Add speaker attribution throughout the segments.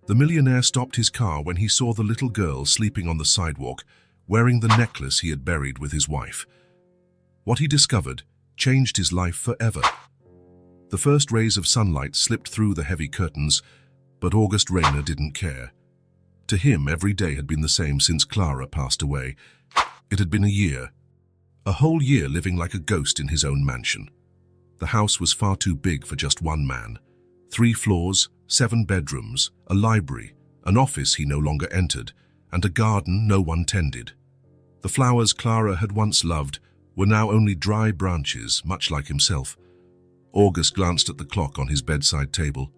Speaker 1: The millionaire stopped his car when he saw the little girl sleeping on the sidewalk, wearing the necklace he had buried with his wife. What he discovered changed his life forever. The first rays of sunlight slipped through the heavy curtains, but August Rayner didn't care. To him, every day had been the same since Clara passed away. It had been a year. A whole year living like a ghost in his own mansion. The house was far too big for just one man. 3 floors, 7 bedrooms, a library, an office he no longer entered, and a garden no one tended. The flowers Clara had once loved were now only dry branches, much like himself. August glanced at the clock on his bedside table.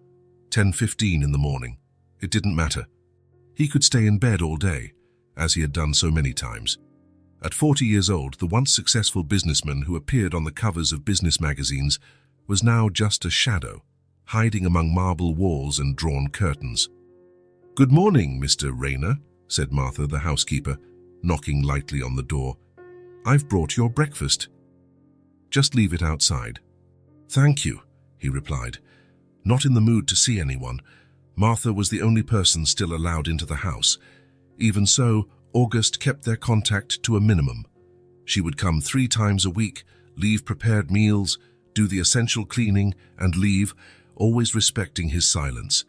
Speaker 1: 10:15 in the morning. It didn't matter. He could stay in bed all day, as he had done so many times. At 40 years old, the once successful businessman who appeared on the covers of business magazines was now just a shadow, hiding among marble walls and drawn curtains. "Good morning, Mr. Rayner," said Martha, the housekeeper, knocking lightly on the door. "I've brought your breakfast. Just leave it outside." "Thank you," he replied, not in the mood to see anyone. Martha was the only person still allowed into the house. Even so, August kept their contact to a minimum. She would come 3 times a week, leave prepared meals, do the essential cleaning, and leave, always respecting his silence.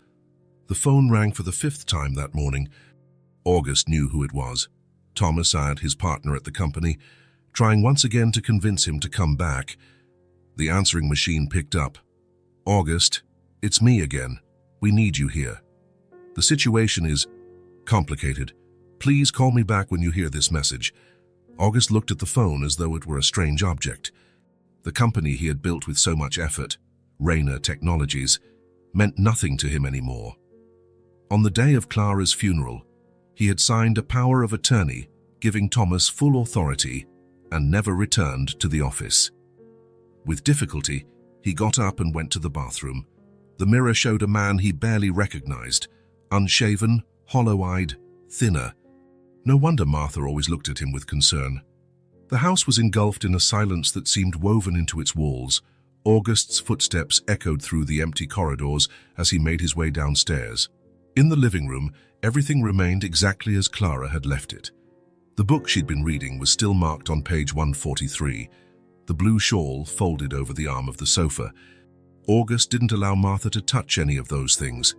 Speaker 1: The phone rang for the 5th time that morning. August knew who it was. Thomas Add, his partner at the company, trying once again to convince him to come back. The answering machine picked up. "August, it's me again. We need you here. The situation is complicated. Please call me back when you hear this message." August looked at the phone as though it were a strange object. The company he had built with so much effort, Rayner Technologies, meant nothing to him anymore. On the day of Clara's funeral, he had signed a power of attorney giving Thomas full authority and never returned to the office. With difficulty, he got up and went to the bathroom. The mirror showed a man he barely recognized, unshaven, hollow-eyed, thinner. No wonder Martha always looked at him with concern. The house was engulfed in a silence that seemed woven into its walls. August's footsteps echoed through the empty corridors as he made his way downstairs. In the living room, everything remained exactly as Clara had left it. The book she'd been reading was still marked on page 143, the blue shawl folded over the arm of the sofa. August didn't allow Martha to touch any of those things.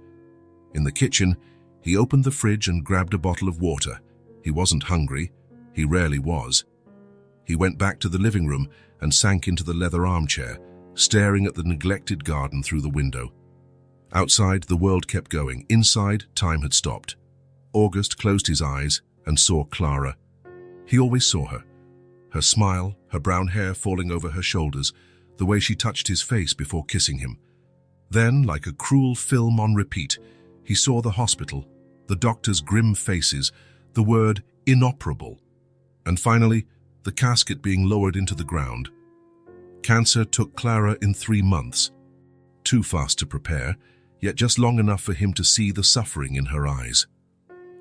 Speaker 1: In the kitchen, he opened the fridge and grabbed a bottle of water. He wasn't hungry. He rarely was. He went back to the living room and sank into the leather armchair, staring at the neglected garden through the window. Outside, the world kept going. Inside, time had stopped. August closed his eyes and saw Clara. He always saw her. Her smile, her brown hair falling over her shoulders, the way she touched his face before kissing him. Then, like a cruel film on repeat, he saw the hospital, the doctors' grim faces, the word inoperable, and finally, the casket being lowered into the ground. Cancer took Clara in 3 months. Too fast to prepare, yet just long enough for him to see the suffering in her eyes.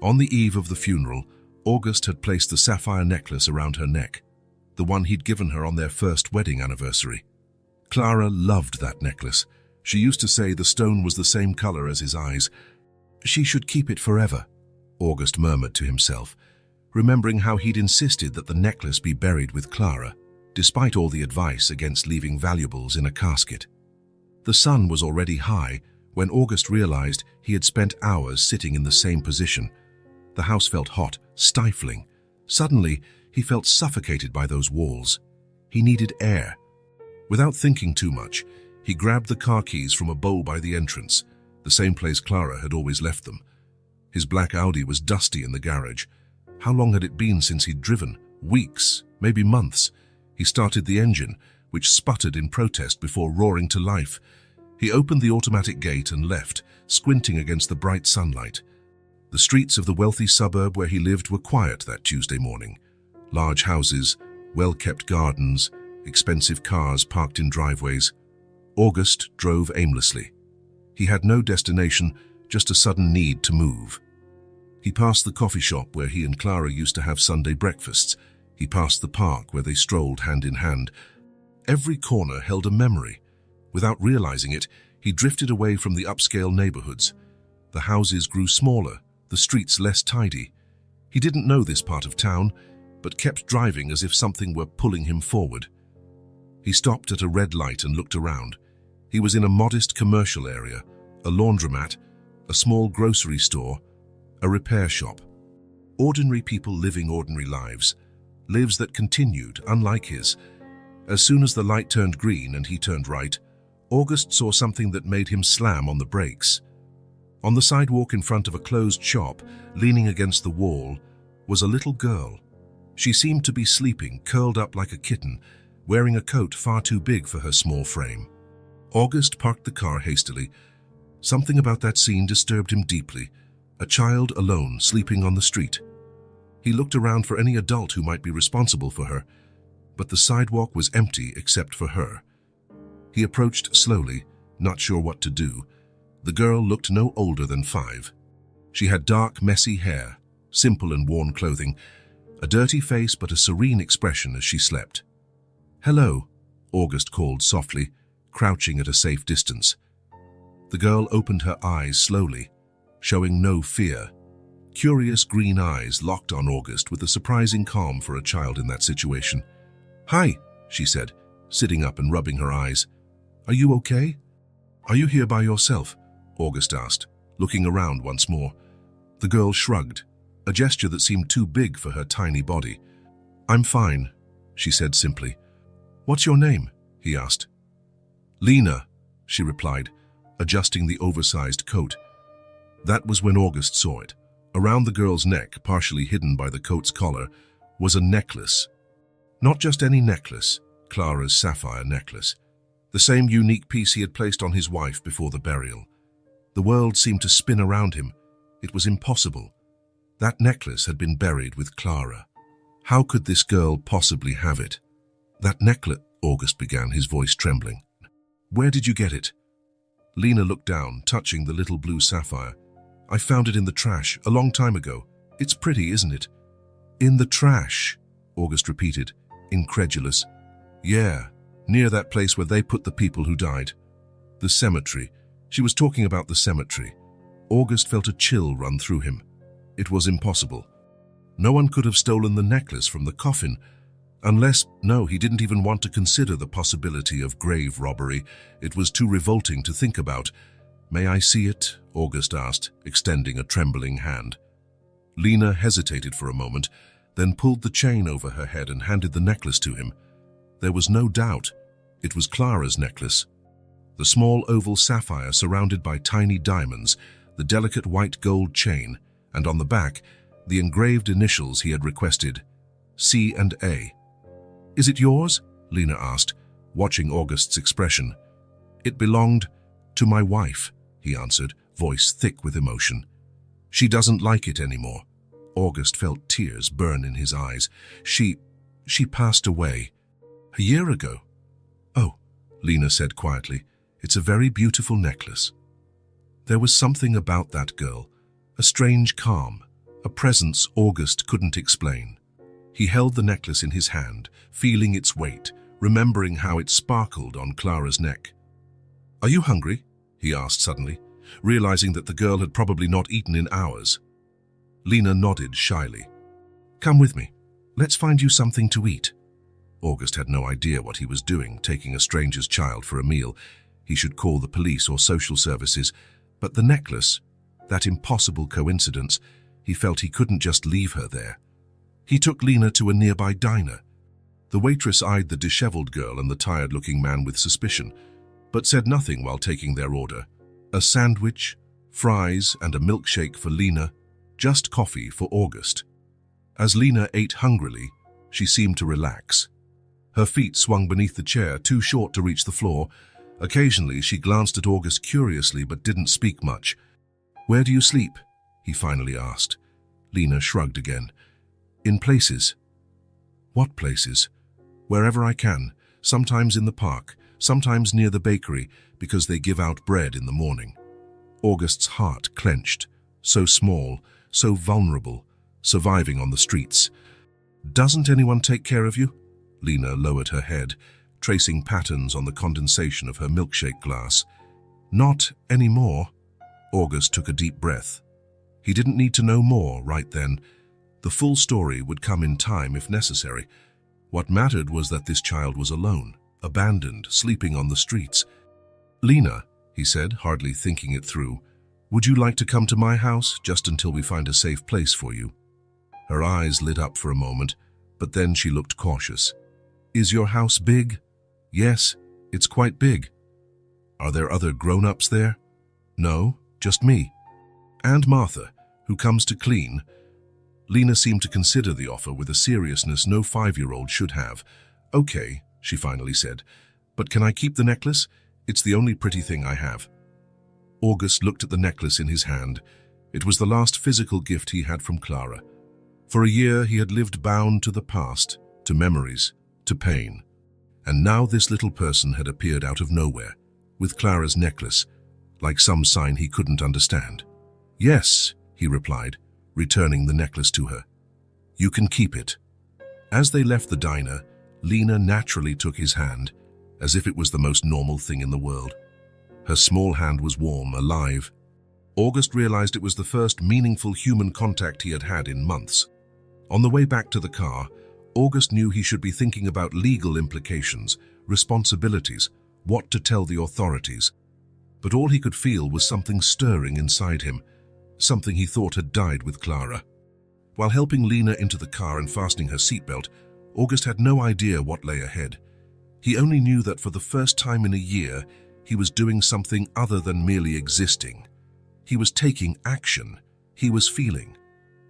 Speaker 1: On the eve of the funeral, August had placed the sapphire necklace around her neck, the one he'd given her on their first wedding anniversary. Clara loved that necklace. She used to say the stone was the same color as his eyes. She should keep it forever, August murmured to himself, remembering how he'd insisted that the necklace be buried with Clara, despite all the advice against leaving valuables in a casket. The sun was already high when August realized he had spent hours sitting in the same position. The house felt hot, stifling. Suddenly, he felt suffocated by those walls. He needed air. Without thinking too much, he grabbed the car keys from a bowl by the entrance, the same place Clara had always left them. His black Audi was dusty in the garage. How long had it been since he'd driven? Weeks, maybe months. He started the engine, which sputtered in protest before roaring to life. He opened the automatic gate and left, squinting against the bright sunlight. The streets of the wealthy suburb where he lived were quiet that Tuesday morning. Large houses, well-kept gardens, expensive cars parked in driveways. August drove aimlessly. He had no destination, just a sudden need to move. He passed the coffee shop where he and Clara used to have Sunday breakfasts. He passed the park where they strolled hand in hand. Every corner held a memory. Without realizing it, he drifted away from the upscale neighborhoods. The houses grew smaller, the streets less tidy. He didn't know this part of town, but kept driving as if something were pulling him forward. He stopped at a red light and looked around. He was in a modest commercial area, a laundromat, a small grocery store, a repair shop. Ordinary people living ordinary lives, lives that continued, unlike his. As soon as the light turned green and he turned right, August saw something that made him slam on the brakes. On the sidewalk in front of a closed shop, leaning against the wall, was a little girl. She seemed to be sleeping, curled up like a kitten, wearing a coat far too big for her small frame. August parked the car hastily. Something about that scene disturbed him deeply. A child alone, sleeping on the street. He looked around for any adult who might be responsible for her, but the sidewalk was empty except for her. He approached slowly, not sure what to do. The girl looked no older than 5. She had dark, messy hair, simple and worn clothing, a dirty face but a serene expression as she slept. "Hello," August called softly, crouching at a safe distance. The girl opened her eyes slowly, showing no fear. Curious green eyes locked on August with a surprising calm for a child in that situation. "Hi," she said, sitting up and rubbing her eyes. "Are you okay?" "Are you here by yourself?" August asked, looking around once more. The girl shrugged, a gesture that seemed too big for her tiny body. "I'm fine," she said simply. "What's your name?" he asked. "Lena," she replied, adjusting the oversized coat. That was when August saw it. Around the girl's neck, partially hidden by the coat's collar, was a necklace. Not just any necklace, Clara's sapphire necklace. The same unique piece he had placed on his wife before the burial. The world seemed to spin around him. It was impossible. That necklace had been buried with Clara. How could this girl possibly have it? "That necklace," August began, his voice trembling. "Where did you get it?" Lena looked down, touching the little blue sapphire. "I found it in the trash, a long time ago. It's pretty, isn't it?" "In the trash," August repeated, incredulous. "Yeah, near that place where they put the people who died. The cemetery." She was talking about the cemetery. August felt a chill run through him. It was impossible. No one could have stolen the necklace from the coffin, unless, no, he didn't even want to consider the possibility of grave robbery. It was too revolting to think about. "May I see it?" August asked, extending a trembling hand. Lena hesitated for a moment, then pulled the chain over her head and handed the necklace to him. There was no doubt. It was Clara's necklace. The small oval sapphire surrounded by tiny diamonds, the delicate white gold chain, and on the back, the engraved initials he had requested, C and A. "Is it yours?" Lena asked, watching August's expression. "It belonged to my wife," he answered, voice thick with emotion. "She doesn't like it anymore." August felt tears burn in his eyes. She passed away. "A year ago?" "Oh," Lena said quietly, "it's a very beautiful necklace." There was something about that girl, a strange calm, a presence August couldn't explain. He held the necklace in his hand, feeling its weight, remembering how it sparkled on Clara's neck. "Are you hungry?" he asked suddenly, realizing that the girl had probably not eaten in hours. Lena nodded shyly. "Come with me. Let's find you something to eat." August had no idea what he was doing, taking a stranger's child for a meal. He should call the police or social services. But the necklace, that impossible coincidence, he felt he couldn't just leave her there. He took Lena to a nearby diner. The waitress eyed the disheveled girl and the tired-looking man with suspicion, but said nothing while taking their order. A sandwich, fries, and a milkshake for Lena, just coffee for August. As Lena ate hungrily, she seemed to relax. Her feet swung beneath the chair, too short to reach the floor. Occasionally, she glanced at August curiously but didn't speak much. "Where do you sleep?" he finally asked. Lena shrugged again. "In places." "What places?" "Wherever I can, sometimes in the park, sometimes near the bakery, because they give out bread in the morning." August's heart clenched. So small, so vulnerable, surviving on the streets. "Doesn't anyone take care of you?" Lena lowered her head, tracing patterns on the condensation of her milkshake glass. "Not anymore." August took a deep breath. He didn't need to know more right then. The full story would come in time if necessary. What mattered was that this child was alone, abandoned, sleeping on the streets. "Lena," he said, hardly thinking it through, "would you like to come to my house just until we find a safe place for you?" Her eyes lit up for a moment, but then she looked cautious. "Is your house big?" "Yes, it's quite big." "Are there other grown-ups there?" "No, just me. And Martha, who comes to clean." Lena seemed to consider the offer with a seriousness no 5-year-old should have. "Okay," she finally said, "but can I keep the necklace? It's the only pretty thing I have." August looked at the necklace in his hand. It was the last physical gift he had from Clara. For a year he had lived bound to the past, to memories, to pain. And now this little person had appeared out of nowhere, with Clara's necklace, like some sign he couldn't understand. "Yes," he replied, returning the necklace to her. "You can keep it." As they left the diner, Lena naturally took his hand, as if it was the most normal thing in the world. Her small hand was warm, alive. August realized it was the first meaningful human contact he had had in months. On the way back to the car, August knew he should be thinking about legal implications, responsibilities, what to tell the authorities. But all he could feel was something stirring inside him, something he thought had died with Clara. While helping Lena into the car and fastening her seatbelt, August had no idea what lay ahead. He only knew that for the first time in a year, he was doing something other than merely existing. He was taking action. He was feeling.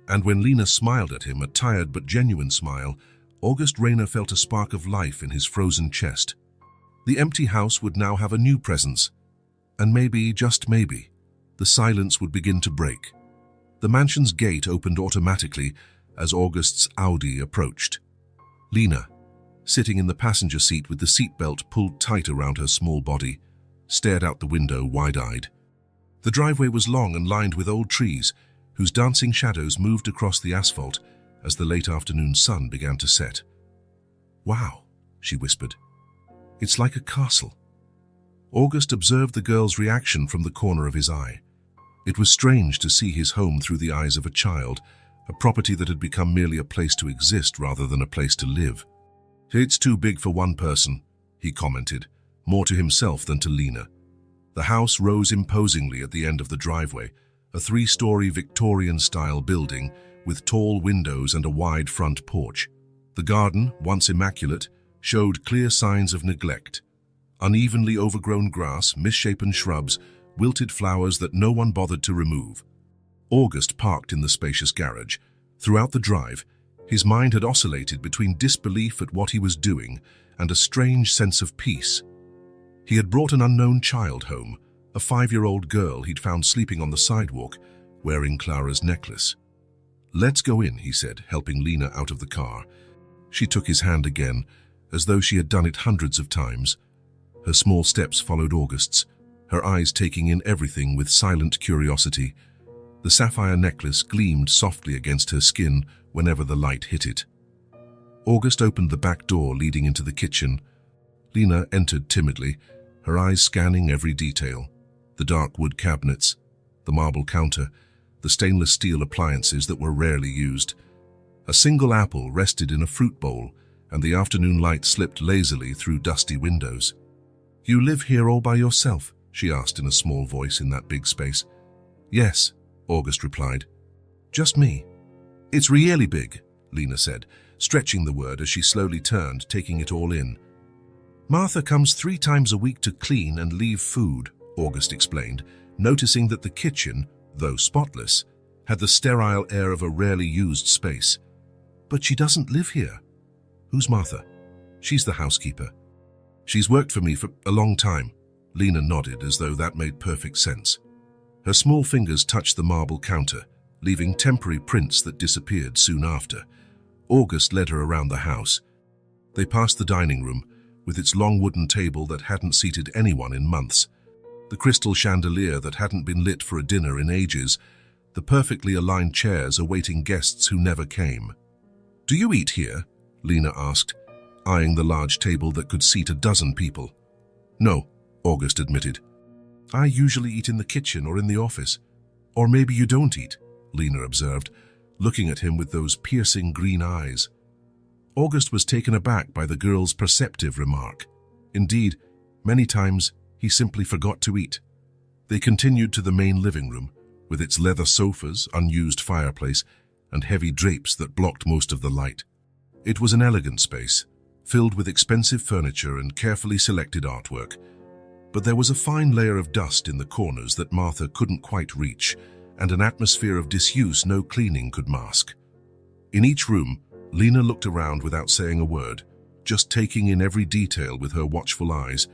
Speaker 1: And when Lena smiled at him, a tired but genuine smile, August Rayner felt a spark of life in his frozen chest. The empty house would now have a new presence. And maybe, just maybe, the silence would begin to break. The mansion's gate opened automatically as August's Audi approached. Lena, sitting in the passenger seat with the seatbelt pulled tight around her small body, stared out the window wide-eyed. The driveway was long and lined with old trees, whose dancing shadows moved across the asphalt as the late afternoon sun began to set. "Wow," she whispered. "It's like a castle." August observed the girl's reaction from the corner of his eye. It was strange to see his home through the eyes of a child, a property that had become merely a place to exist rather than a place to live. "It's too big for one person," he commented, more to himself than to Lena. The house rose imposingly at the end of the driveway, a 3-story Victorian-style building with tall windows and a wide front porch. The garden, once immaculate, showed clear signs of neglect. Unevenly overgrown grass, misshapen shrubs, wilted flowers that no one bothered to remove. August parked in the spacious garage. Throughout the drive, his mind had oscillated between disbelief at what he was doing and a strange sense of peace. He had brought an unknown child home, a 5-year-old girl he'd found sleeping on the sidewalk, wearing Clara's necklace. "Let's go in," he said, helping Lena out of the car. She took his hand again, as though she had done it hundreds of times. Her small steps followed August's, her eyes taking in everything with silent curiosity. The sapphire necklace gleamed softly against her skin whenever the light hit it. August opened the back door leading into the kitchen. Lena entered timidly, her eyes scanning every detail. The dark wood cabinets, the marble counter, the stainless steel appliances that were rarely used. A single apple rested in a fruit bowl, and the afternoon light slipped lazily through dusty windows. "You live here all by yourself?" she asked in a small voice in that big space. "Yes," August replied. "Just me." "It's really big," Lena said, stretching the word as she slowly turned, taking it all in. "Martha comes 3 times a week to clean and leave food," August explained, noticing that the kitchen, though spotless, had the sterile air of a rarely used space. "But she doesn't live here." "Who's Martha?" "She's the housekeeper." "She's worked for me for a long time." Lena nodded as though that made perfect sense. Her small fingers touched the marble counter, leaving temporary prints that disappeared soon after. August led her around the house. They passed the dining room, with its long wooden table that hadn't seated anyone in months, the crystal chandelier that hadn't been lit for a dinner in ages, the perfectly aligned chairs awaiting guests who never came. "Do you eat here?" Lena asked, eyeing the large table that could seat a dozen people. "No," August admitted. I usually eat in the kitchen or in the office. Or maybe you don't eat, Lena observed, looking at him with those piercing green eyes. August was taken aback by the girl's perceptive remark. Indeed, many times he simply forgot to eat. They continued to the main living room, with its leather sofas, unused fireplace, and heavy drapes that blocked most of the light. It was an elegant space, filled with expensive furniture and carefully selected artwork. But there was a fine layer of dust in the corners that Martha couldn't quite reach, and an atmosphere of disuse no cleaning could mask. In each room, Lena looked around without saying a word, just taking in every detail with her watchful eyes.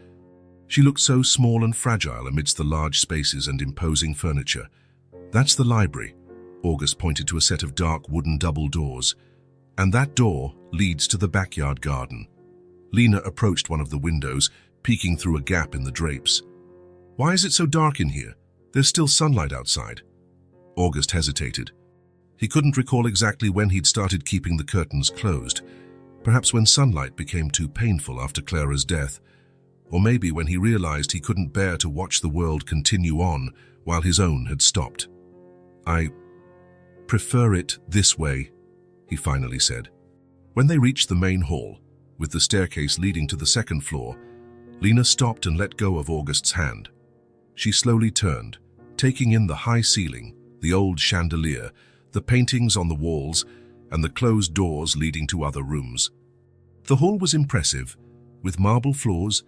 Speaker 1: She looked so small and fragile amidst the large spaces and imposing furniture. That's the library. August pointed to a set of dark wooden double doors. And that door leads to the backyard garden. Lena approached one of the windows, peeking through a gap in the drapes. Why is it so dark in here? There's still sunlight outside. August hesitated. He couldn't recall exactly when he'd started keeping the curtains closed. Perhaps when sunlight became too painful after Clara's death. Or maybe when he realized he couldn't bear to watch the world continue on while his own had stopped. I prefer it this way, he finally said. When they reached the main hall, with the staircase leading to the second floor, Lena stopped and let go of August's hand. She slowly turned, taking in the high ceiling, the old chandelier, the paintings on the walls, and the closed doors leading to other rooms. The hall was impressive, with marble floors,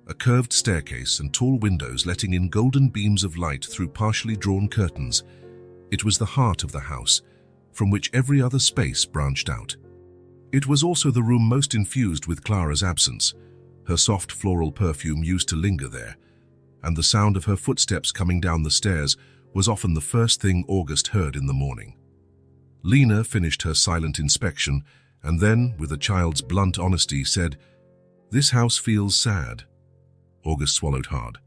Speaker 1: a curved staircase, and tall windows letting in golden beams of light through partially drawn curtains. It was the heart of the house, from which every other space branched out. It was also the room most infused with Clara's absence. Her soft floral perfume used to linger there, and the sound of her footsteps coming down the stairs was often the first thing August heard in the morning. Lena finished her silent inspection and then, with a child's blunt honesty, said, "This house feels sad." August swallowed hard.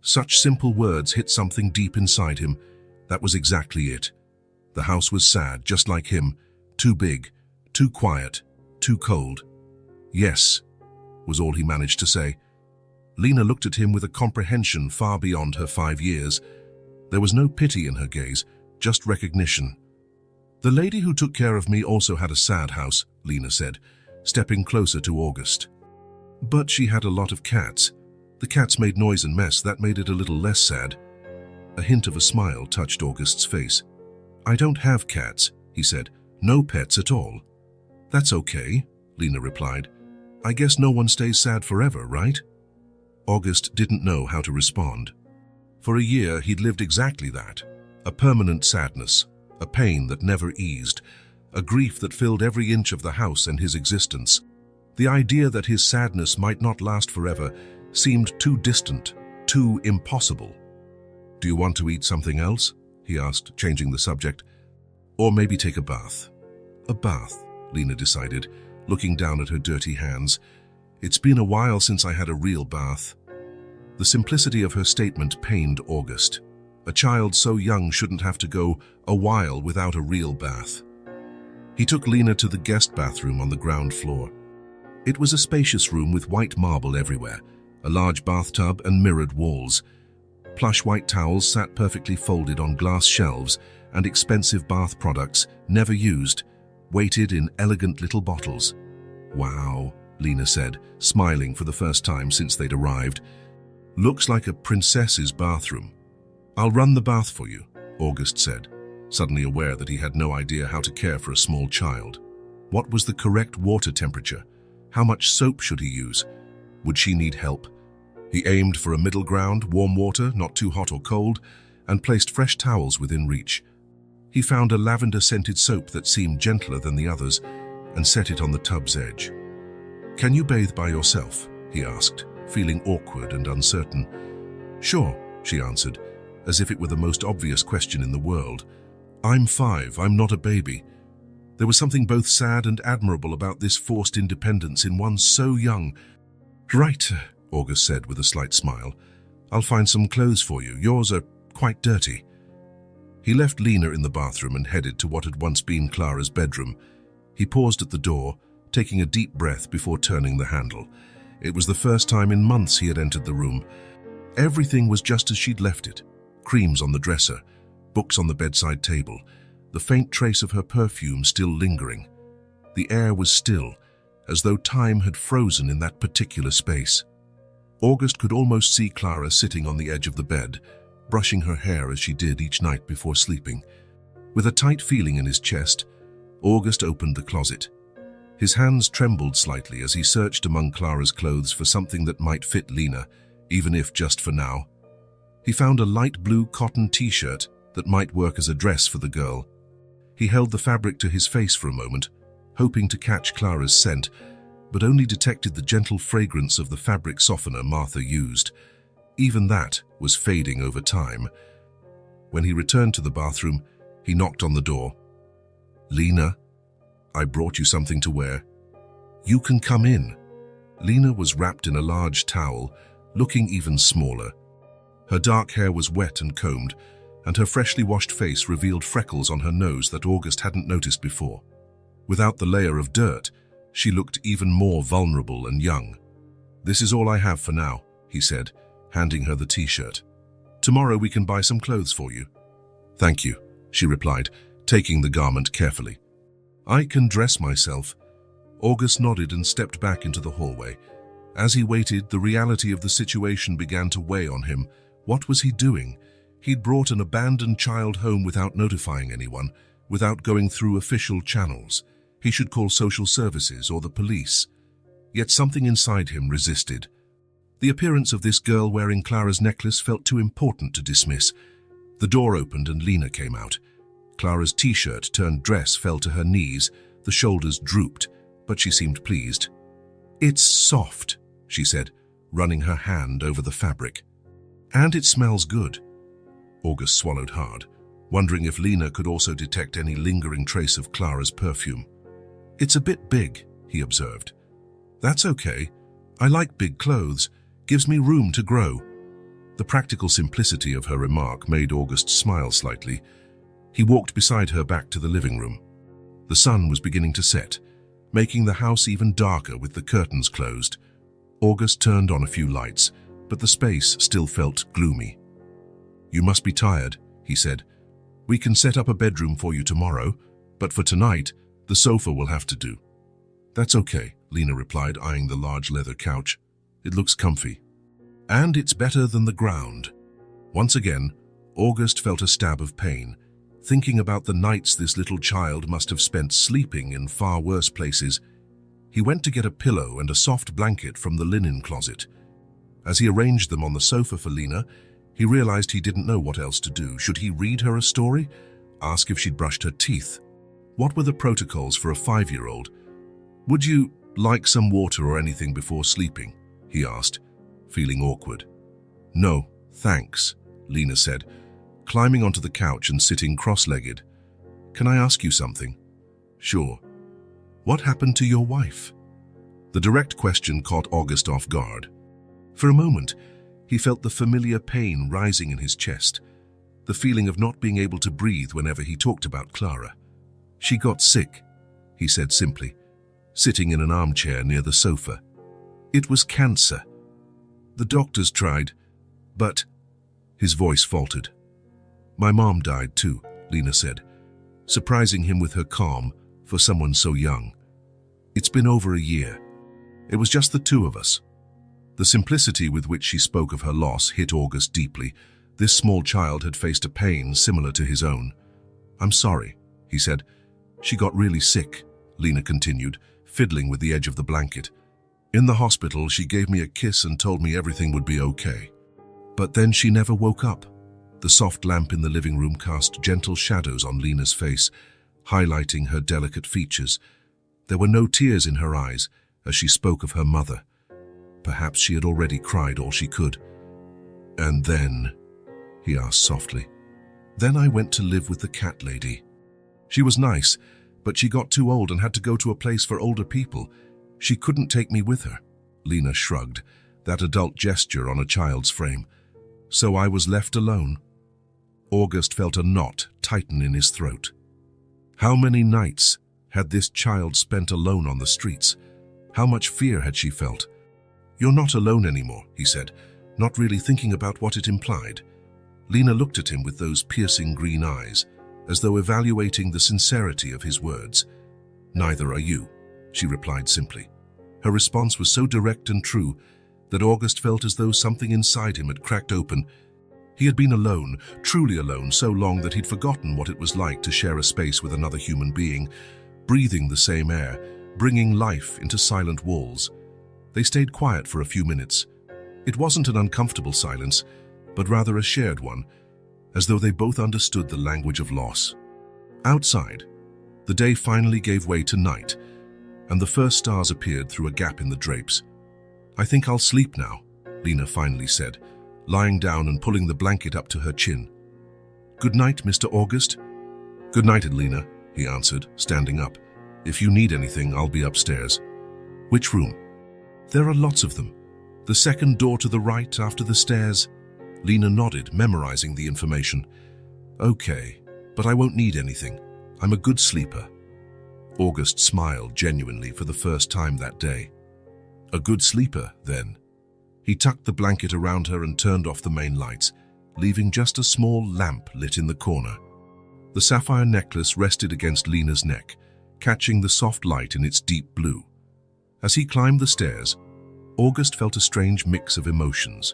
Speaker 1: Such simple words hit something deep inside him. That was exactly it. The house was sad, just like him, too big, too quiet, too cold. "Yes," was all he managed to say. Lena looked at him with a comprehension far beyond her 5 years. There was no pity in her gaze, just recognition. "The lady who took care of me also had a sad house," Lena said, stepping closer to August. "But she had a lot of cats. The cats made noise and mess, that made it a little less sad." A hint of a smile touched August's face. "I don't have cats," he said. "No pets at all." "That's okay," Lena replied. "I guess no one stays sad forever, right?" August didn't know how to respond. For a year, he'd lived exactly that. A permanent sadness, a pain that never eased, a grief that filled every inch of the house and his existence. The idea that his sadness might not last forever seemed too distant, too impossible. "Do you want to eat something else?" he asked, changing the subject. "Or maybe take a bath?" "A bath," Lena decided, looking down at her dirty hands. "It's been a while since I had a real bath." The simplicity of her statement pained August. A child so young shouldn't have to go a while without a real bath. He took Lena to the guest bathroom on the ground floor. It was a spacious room with white marble everywhere, a large bathtub and mirrored walls. Plush white towels sat perfectly folded on glass shelves, and expensive bath products, never used, waited in elegant little bottles. "Wow," Lena said, smiling for the first time since they'd arrived. "Looks like a princess's bathroom." "I'll run the bath for you," August said, suddenly aware that he had no idea how to care for a small child. What was the correct water temperature? How much soap should he use? Would she need help? He aimed for a middle ground, warm water, not too hot or cold, and placed fresh towels within reach. He found a lavender-scented soap that seemed gentler than the others and set it on the tub's edge. "Can you bathe by yourself?" he asked, feeling awkward and uncertain. "Sure," she answered, as if it were the most obvious question in the world. "I'm 5, I'm not a baby." There was something both sad and admirable about this forced independence in one so young. "Right," August said with a slight smile. "I'll find some clothes for you. Yours are quite dirty." He left Lena in the bathroom and headed to what had once been Clara's bedroom. He paused at the door, taking a deep breath before turning the handle. It was the first time in months he had entered the room. Everything was just as she'd left it. Creams on the dresser, books on the bedside table, the faint trace of her perfume still lingering. The air was still, as though time had frozen in that particular space. August could almost see Clara sitting on the edge of the bed, brushing her hair as she did each night before sleeping. With a tight feeling in his chest, August opened the closet. His hands trembled slightly as he searched among Clara's clothes for something that might fit Lena, even if just for now. He found a light blue cotton t-shirt that might work as a dress for the girl. He held the fabric to his face for a moment, hoping to catch Clara's scent, but only detected the gentle fragrance of the fabric softener Martha used. Even that was fading over time. When he returned to the bathroom, he knocked on the door. "Lena, I brought you something to wear. You can come in." Lena was wrapped in a large towel, looking even smaller. Her dark hair was wet and combed, and her freshly washed face revealed freckles on her nose that August hadn't noticed before. Without the layer of dirt, she looked even more vulnerable and young. "This is all I have for now," he said, handing her the t-shirt. "Tomorrow we can buy some clothes for you." "Thank you," she replied, taking the garment carefully. "I can dress myself." August nodded and stepped back into the hallway. As he waited, the reality of the situation began to weigh on him. What was he doing? He'd brought an abandoned child home without notifying anyone, without going through official channels. He should call social services or the police. Yet something inside him resisted. The appearance of this girl wearing Clara's necklace felt too important to dismiss. The door opened and Lena came out. Clara's t-shirt turned dress fell to her knees, the shoulders drooped, but she seemed pleased. "It's soft," she said, running her hand over the fabric. "And it smells good." August swallowed hard, wondering if Lena could also detect any lingering trace of Clara's perfume. "It's a bit big," he observed. "That's okay. I like big clothes. Gives me room to grow." The practical simplicity of her remark made August smile slightly. He walked beside her back to the living room. The sun was beginning to set, making the house even darker with the curtains closed. August turned on a few lights, but the space still felt gloomy. "You must be tired," he said. "We can set up a bedroom for you tomorrow, but for tonight, the sofa will have to do." "That's okay," Lena replied, eyeing the large leather couch. "It looks comfy. And it's better than the ground." Once again, August felt a stab of pain, thinking about the nights this little child must have spent sleeping in far worse places. He went to get a pillow and a soft blanket from the linen closet. As he arranged them on the sofa for Lena, he realized he didn't know what else to do. Should he read her a story? Ask if she'd brushed her teeth? What were the protocols for a 5-year-old? "Would you like some water or anything before sleeping?" he asked, feeling awkward. "No, thanks," Lena said, climbing onto the couch and sitting cross-legged. "Can I ask you something?" "Sure." "What happened to your wife?" The direct question caught August off guard. For a moment, he felt the familiar pain rising in his chest, the feeling of not being able to breathe whenever he talked about Clara. "She got sick," he said simply, sitting in an armchair near the sofa. "It was cancer. The doctors tried, but—" His voice faltered. "My mom died too," Lena said, surprising him with her calm for someone so young. "It's been over a year. It was just the two of us." The simplicity with which she spoke of her loss hit August deeply. This small child had faced a pain similar to his own. "I'm sorry," he said. "She got really sick," Lena continued, fiddling with the edge of the blanket. "In the hospital, she gave me a kiss and told me everything would be okay. But then she never woke up." The soft lamp in the living room cast gentle shadows on Lena's face, highlighting her delicate features. There were no tears in her eyes as she spoke of her mother. Perhaps she had already cried all she could. "And then," he asked softly, "then I went to live with the cat lady. She was nice, but she got too old and had to go to a place for older people. She couldn't take me with her." Lena shrugged, that adult gesture on a child's frame. "So I was left alone." August felt a knot tighten in his throat. How many nights had this child spent alone on the streets? How much fear had she felt? "You're not alone anymore," he said, not really thinking about what it implied. Lena looked at him with those piercing green eyes, as though evaluating the sincerity of his words. "Neither are you," she replied simply. Her response was so direct and true that August felt as though something inside him had cracked open. He had been alone, truly alone, so long that he'd forgotten what it was like to share a space with another human being, breathing the same air, bringing life into silent walls. They stayed quiet for a few minutes. It wasn't an uncomfortable silence, but rather a shared one, as though they both understood the language of loss. Outside, the day finally gave way to night, and the first stars appeared through a gap in the drapes. "I think I'll sleep now," Lena finally said, lying down and pulling the blanket up to her chin. "Good night, Mr. August." "Good night, Lena," he answered, standing up. "If you need anything, I'll be upstairs." "Which room?" "There are lots of them. The second door to the right after the stairs." Lena nodded, memorizing the information. "Okay, but I won't need anything. I'm a good sleeper." August smiled genuinely for the first time that day. A good sleeper, then. He tucked the blanket around her and turned off the main lights, leaving just a small lamp lit in the corner. The sapphire necklace rested against Lena's neck, catching the soft light in its deep blue. As he climbed the stairs, August felt a strange mix of emotions.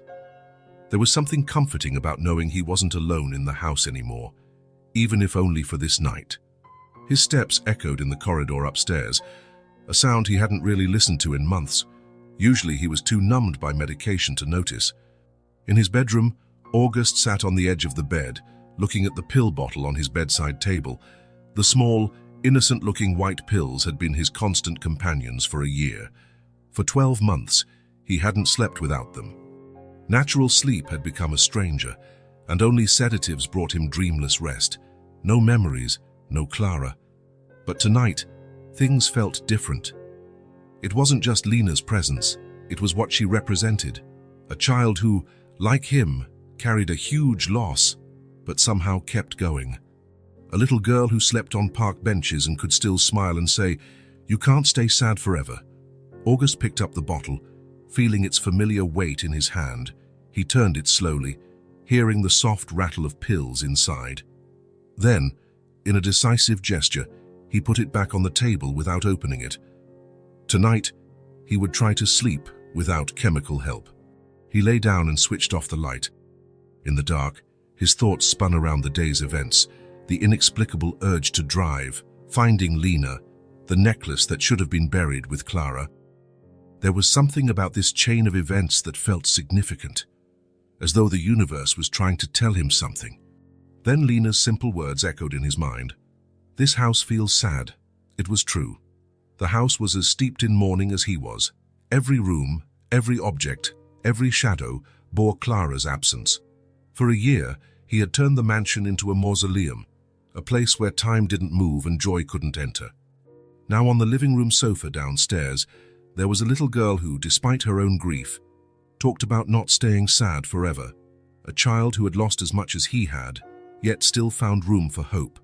Speaker 1: There was something comforting about knowing he wasn't alone in the house anymore, even if only for this night. His steps echoed in the corridor upstairs, a sound he hadn't really listened to in months. Usually he was too numbed by medication to notice. In his bedroom, August sat on the edge of the bed, looking at the pill bottle on his bedside table. The small, innocent-looking white pills had been his constant companions for a year. For 12 months, he hadn't slept without them. Natural sleep had become a stranger, and only sedatives brought him dreamless rest. No memories, no Clara. But tonight, things felt different. It wasn't just Lena's presence, it was what she represented. A child who, like him, carried a huge loss, but somehow kept going. A little girl who slept on park benches and could still smile and say, "You can't stay sad forever." August picked up the bottle, feeling its familiar weight in his hand. He turned it slowly, hearing the soft rattle of pills inside. Then, in a decisive gesture, he put it back on the table without opening it. Tonight, he would try to sleep without chemical help. He lay down and switched off the light. In the dark, his thoughts spun around the day's events, the inexplicable urge to drive, finding Lena, the necklace that should have been buried with Clara. There was something about this chain of events that felt significant, as though the universe was trying to tell him something. Then Lena's simple words echoed in his mind. "This house feels sad." It was true. The house was as steeped in mourning as he was. Every room, every object, every shadow bore Clara's absence. For a year, he had turned the mansion into a mausoleum, a place where time didn't move and joy couldn't enter. Now on the living room sofa downstairs, there was a little girl who, despite her own grief, talked about not staying sad forever. A child who had lost as much as he had, yet still found room for hope.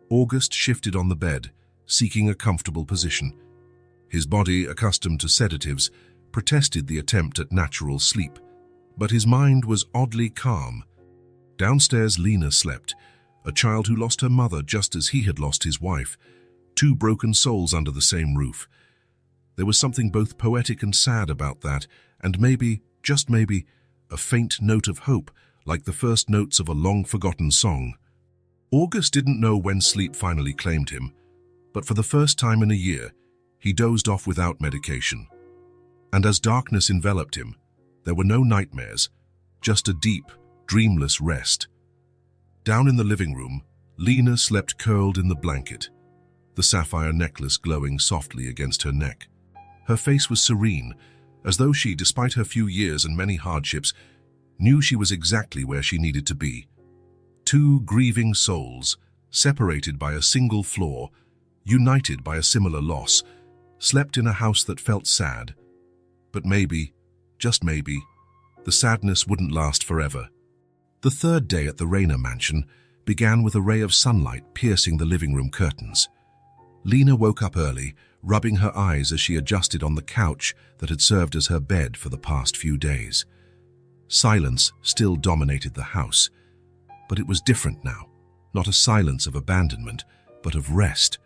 Speaker 1: August shifted on the bed, seeking a comfortable position. His body, accustomed to sedatives, protested the attempt at natural sleep, but his mind was oddly calm. Downstairs, Lena slept, a child who lost her mother just as he had lost his wife, two broken souls under the same roof. There was something both poetic and sad about that, and maybe, just maybe, a faint note of hope, like the first notes of a long-forgotten song. August didn't know when sleep finally claimed him, but for the first time in a year, he dozed off without medication. And as darkness enveloped him, there were no nightmares, just a deep, dreamless rest. Down in the living room, Lena slept curled in the blanket, the sapphire necklace glowing softly against her neck. Her face was serene, as though she, despite her few years and many hardships, knew she was exactly where she needed to be. Two grieving souls, separated by a single flaw, united by a similar loss, slept in a house that felt sad. But maybe, just maybe, the sadness wouldn't last forever. The third day at the Rayner mansion began with a ray of sunlight piercing the living room curtains. Lena woke up early, rubbing her eyes as she adjusted on the couch that had served as her bed for the past few days. Silence still dominated the house, but it was different now. Not a silence of abandonment, but of rest.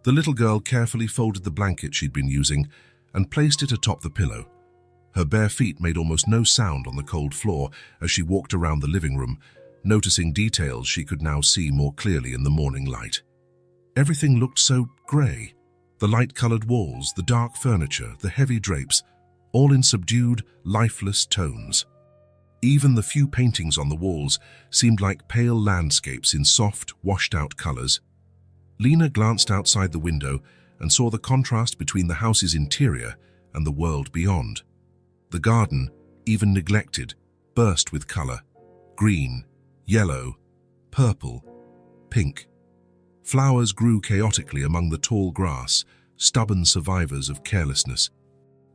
Speaker 1: The little girl carefully folded the blanket she'd been using and placed it atop the pillow. Her bare feet made almost no sound on the cold floor as she walked around the living room, noticing details she could now see more clearly in the morning light. Everything looked so grey. The light-colored walls, the dark furniture, the heavy drapes, all in subdued, lifeless tones. Even the few paintings on the walls seemed like pale landscapes in soft, washed-out colors. Lena glanced outside the window and saw the contrast between the house's interior and the world beyond. The garden, even neglected, burst with color. Green, yellow, purple, pink. Flowers grew chaotically among the tall grass, stubborn survivors of carelessness.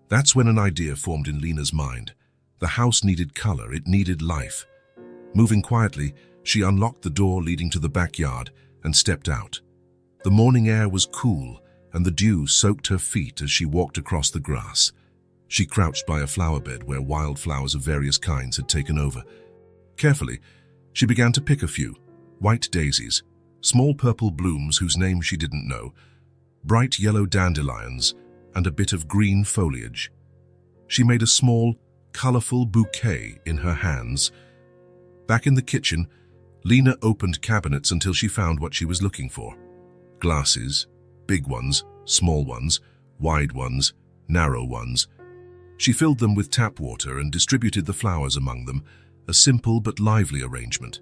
Speaker 1: That's when an idea formed in Lena's mind. The house needed color, it needed life. Moving quietly, she unlocked the door leading to the backyard and stepped out. The morning air was cool, and the dew soaked her feet as she walked across the grass. She crouched by a flower bed where wildflowers of various kinds had taken over. Carefully, she began to pick a few: white daisies, small purple blooms whose names she didn't know, bright yellow dandelions, and a bit of green foliage. She made a small, colorful bouquet in her hands. Back in the kitchen, Lena opened cabinets until she found what she was looking for. Glasses, big ones, small ones, wide ones, narrow ones. She filled them with tap water and distributed the flowers among them, a simple but lively arrangement.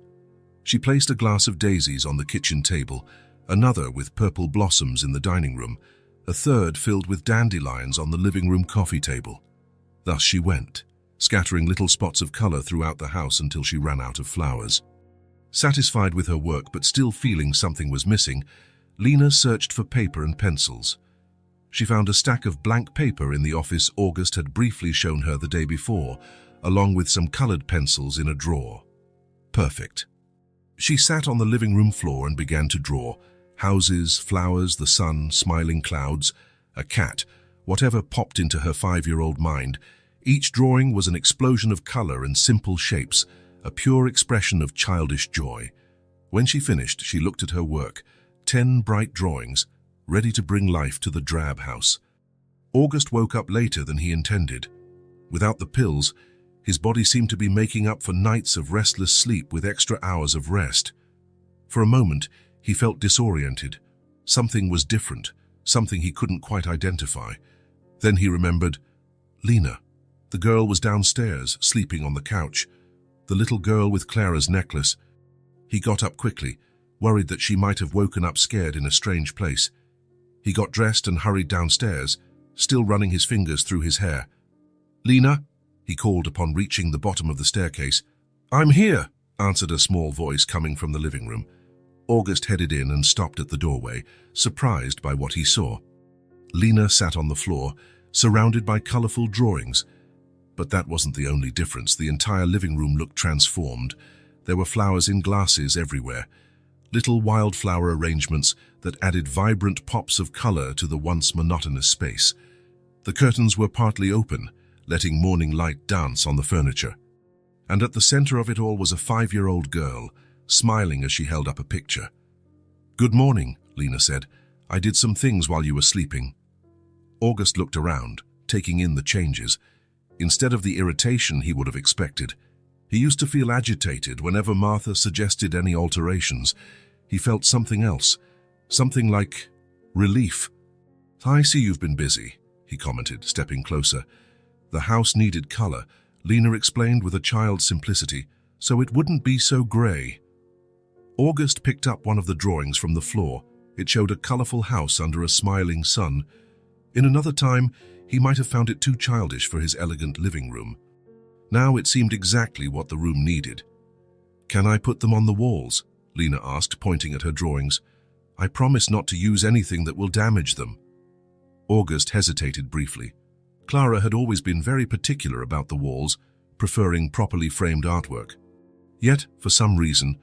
Speaker 1: She placed a glass of daisies on the kitchen table, another with purple blossoms in the dining room, a third filled with dandelions on the living room coffee table. Thus she went, scattering little spots of color throughout the house until she ran out of flowers. Satisfied with her work but still feeling something was missing, Lena searched for paper and pencils. She found a stack of blank paper in the office August had briefly shown her the day before, along with some colored pencils in a drawer. Perfect. She sat on the living room floor and began to draw. Houses, flowers, the sun, smiling clouds, a cat, whatever popped into her 5-year-old mind. Each drawing was an explosion of color and simple shapes, a pure expression of childish joy. When she finished, she looked at her work, 10 bright drawings, ready to bring life to the drab house. August woke up later than he intended. Without the pills, his body seemed to be making up for nights of restless sleep with extra hours of rest. For a moment, he felt disoriented. Something was different, something he couldn't quite identify. Then he remembered Lena. The girl was downstairs, sleeping on the couch. The little girl with Clara's necklace. He got up quickly, worried that she might have woken up scared in a strange place. He got dressed and hurried downstairs, still running his fingers through his hair. "Lena?" he called upon reaching the bottom of the staircase. "I'm here," answered a small voice coming from the living room. August headed in and stopped at the doorway, surprised by what he saw. Lena sat on the floor, surrounded by colorful drawings. But that wasn't the only difference. The entire living room looked transformed. There were flowers in glasses everywhere, little wildflower arrangements that added vibrant pops of color to the once monotonous space. The curtains were partly open, letting morning light dance on the furniture. And at the center of it all was a 5-year-old girl, smiling as she held up a picture. "Good morning," Lena said. "I did some things while you were sleeping." August looked around, taking in the changes. Instead of the irritation he would have expected, he used to feel agitated whenever Martha suggested any alterations. He felt something else, something like relief. "I see you've been busy," he commented, stepping closer. The house needed color, Lena explained with a child's simplicity, so it wouldn't be so gray. August picked up one of the drawings from the floor. It showed a colorful house under a smiling sun. In another time, he might have found it too childish for his elegant living room. Now it seemed exactly what the room needed. "Can I put them on the walls?" Lena asked, pointing at her drawings. "I promise not to use anything that will damage them." August hesitated briefly. Clara had always been very particular about the walls, preferring properly framed artwork. Yet, for some reason,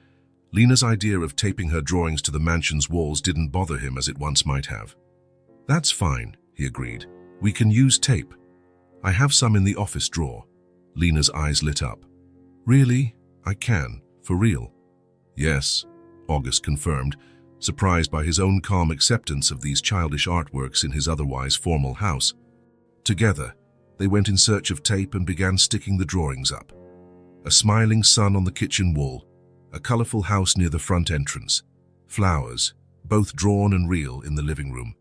Speaker 1: Lena's idea of taping her drawings to the mansion's walls didn't bother him as it once might have. "That's fine," he agreed. "We can use tape. I have some in the office drawer." Lena's eyes lit up. Really? I can, for real. Yes, August confirmed, surprised by his own calm acceptance of these childish artworks in his otherwise formal house. Together, they went in search of tape and began sticking the drawings up. A smiling sun on the kitchen wall, a colorful house near the front entrance, flowers, both drawn and real, in the living room.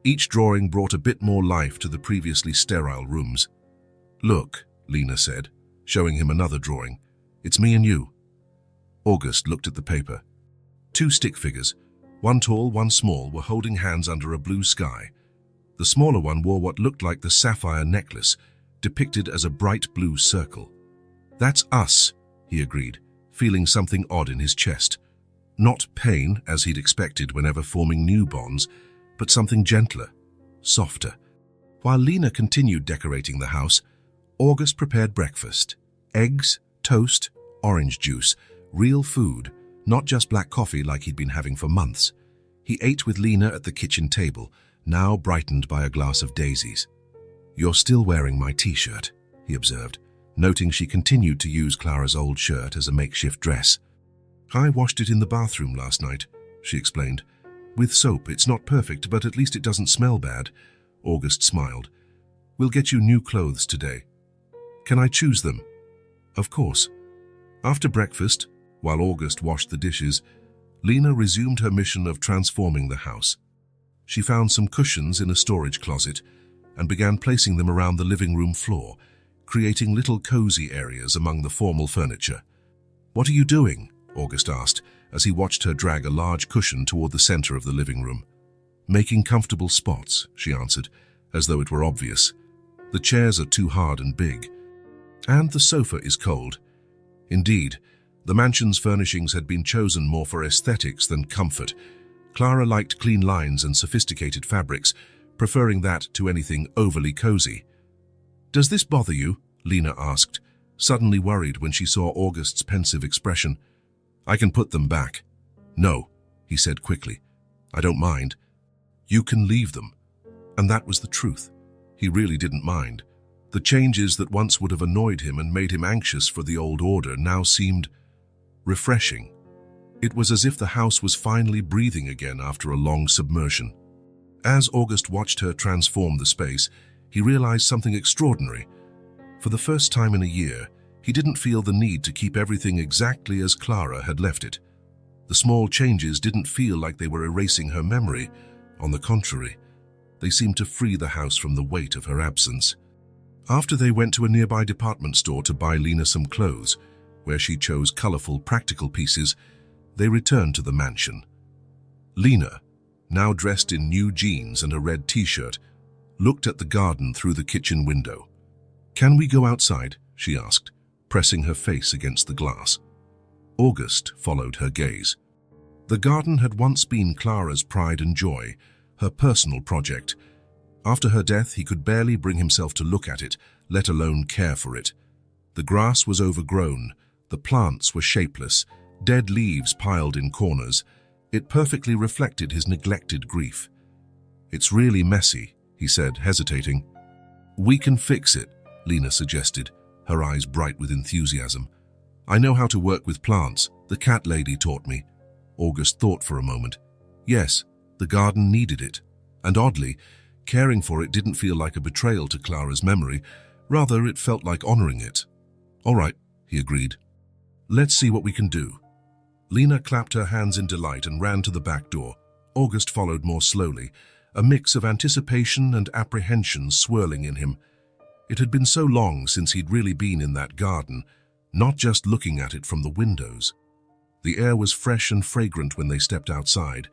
Speaker 1: Each drawing brought a bit more life to the previously sterile rooms. "Look," Lena said, showing him another drawing. "It's me and you." August looked at the paper. Two stick figures, one tall, one small, were holding hands under a blue sky. The smaller one wore what looked like the sapphire necklace, depicted as a bright blue circle. "That's us," he agreed, feeling something odd in his chest. Not pain, as he'd expected whenever forming new bonds, but something gentler, softer. While Lena continued decorating the house, August prepared breakfast. Eggs, toast, orange juice, real food, not just black coffee like he'd been having for months. He ate with Lena at the kitchen table, now brightened by a glass of daisies. "You're still wearing my t-shirt," he observed, noting she continued to use Clara's old shirt as a makeshift dress. "I washed it in the bathroom last night," she explained. "With soap. It's not perfect, but at least it doesn't smell bad." August smiled. "We'll get you new clothes today." "Can I choose them?" "Of course." After breakfast, while August washed the dishes, Lena resumed her mission of transforming the house. She found some cushions in a storage closet and began placing them around the living room floor, creating little cozy areas among the formal furniture. "What are you doing?" August asked, as he watched her drag a large cushion toward the center of the living room. "Making comfortable spots," she answered, as though it were obvious. "The chairs are too hard and big. And the sofa is cold." Indeed, the mansion's furnishings had been chosen more for aesthetics than comfort. Clara liked clean lines and sophisticated fabrics, preferring that to anything overly cozy. "Does this bother you?" Lena asked, suddenly worried when she saw August's pensive expression. "I can put them back." "No," he said quickly. "I don't mind." "You can leave them." And that was the truth. He really didn't mind. The changes that once would have annoyed him and made him anxious for the old order now seemed refreshing. It was as if the house was finally breathing again after a long submersion. As August watched her transform the space, he realized something extraordinary. For the first time in a year, he didn't feel the need to keep everything exactly as Clara had left it. The small changes didn't feel like they were erasing her memory. On the contrary, they seemed to free the house from the weight of her absence. After they went to a nearby department store to buy Lena some clothes, where she chose colorful, practical pieces, they returned to the mansion. Lena, now dressed in new jeans and a red t-shirt, looked at the garden through the kitchen window. "Can we go outside?" she asked, pressing her face against the glass. August followed her gaze. The garden had once been Clara's pride and joy, her personal project. After her death, he could barely bring himself to look at it, let alone care for it. The grass was overgrown, the plants were shapeless, dead leaves piled in corners. It perfectly reflected his neglected grief. "It's really messy," he said, hesitating. "We can fix it," Lena suggested, her eyes bright with enthusiasm. "I know how to work with plants. The cat lady taught me." August thought for a moment. Yes, the garden needed it. And oddly, caring for it didn't feel like a betrayal to Clara's memory. Rather, it felt like honoring it. "All right," he agreed. "Let's see what we can do." Lena clapped her hands in delight and ran to the back door. August followed more slowly, a mix of anticipation and apprehension swirling in him. It had been so long since he'd really been in that garden, not just looking at it from the windows. The air was fresh and fragrant when they stepped outside.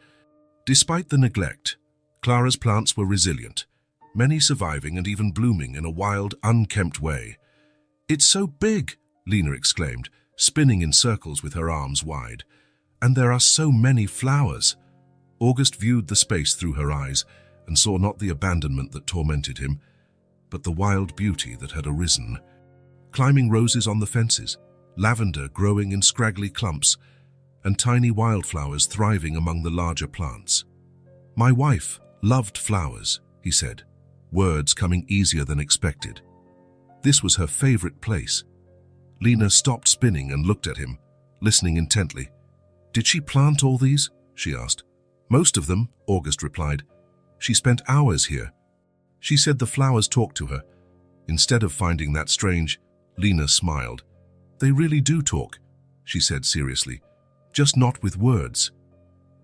Speaker 1: Despite the neglect, Clara's plants were resilient, many surviving and even blooming in a wild, unkempt way. "It's so big," Lena exclaimed, spinning in circles with her arms wide. "And there are so many flowers." August viewed the space through her eyes and saw not the abandonment that tormented him, but the wild beauty that had arisen. Climbing roses on the fences, lavender growing in scraggly clumps, and tiny wildflowers thriving among the larger plants. "My wife loved flowers," he said, words coming easier than expected. This was her favorite place. Lena stopped spinning and looked at him, listening intently. "Did she plant all these?" she asked. "Most of them," August replied. "She spent hours here. She said the flowers talked to her." Instead of finding that strange, Lena smiled. "They really do talk," she said seriously, "just not with words."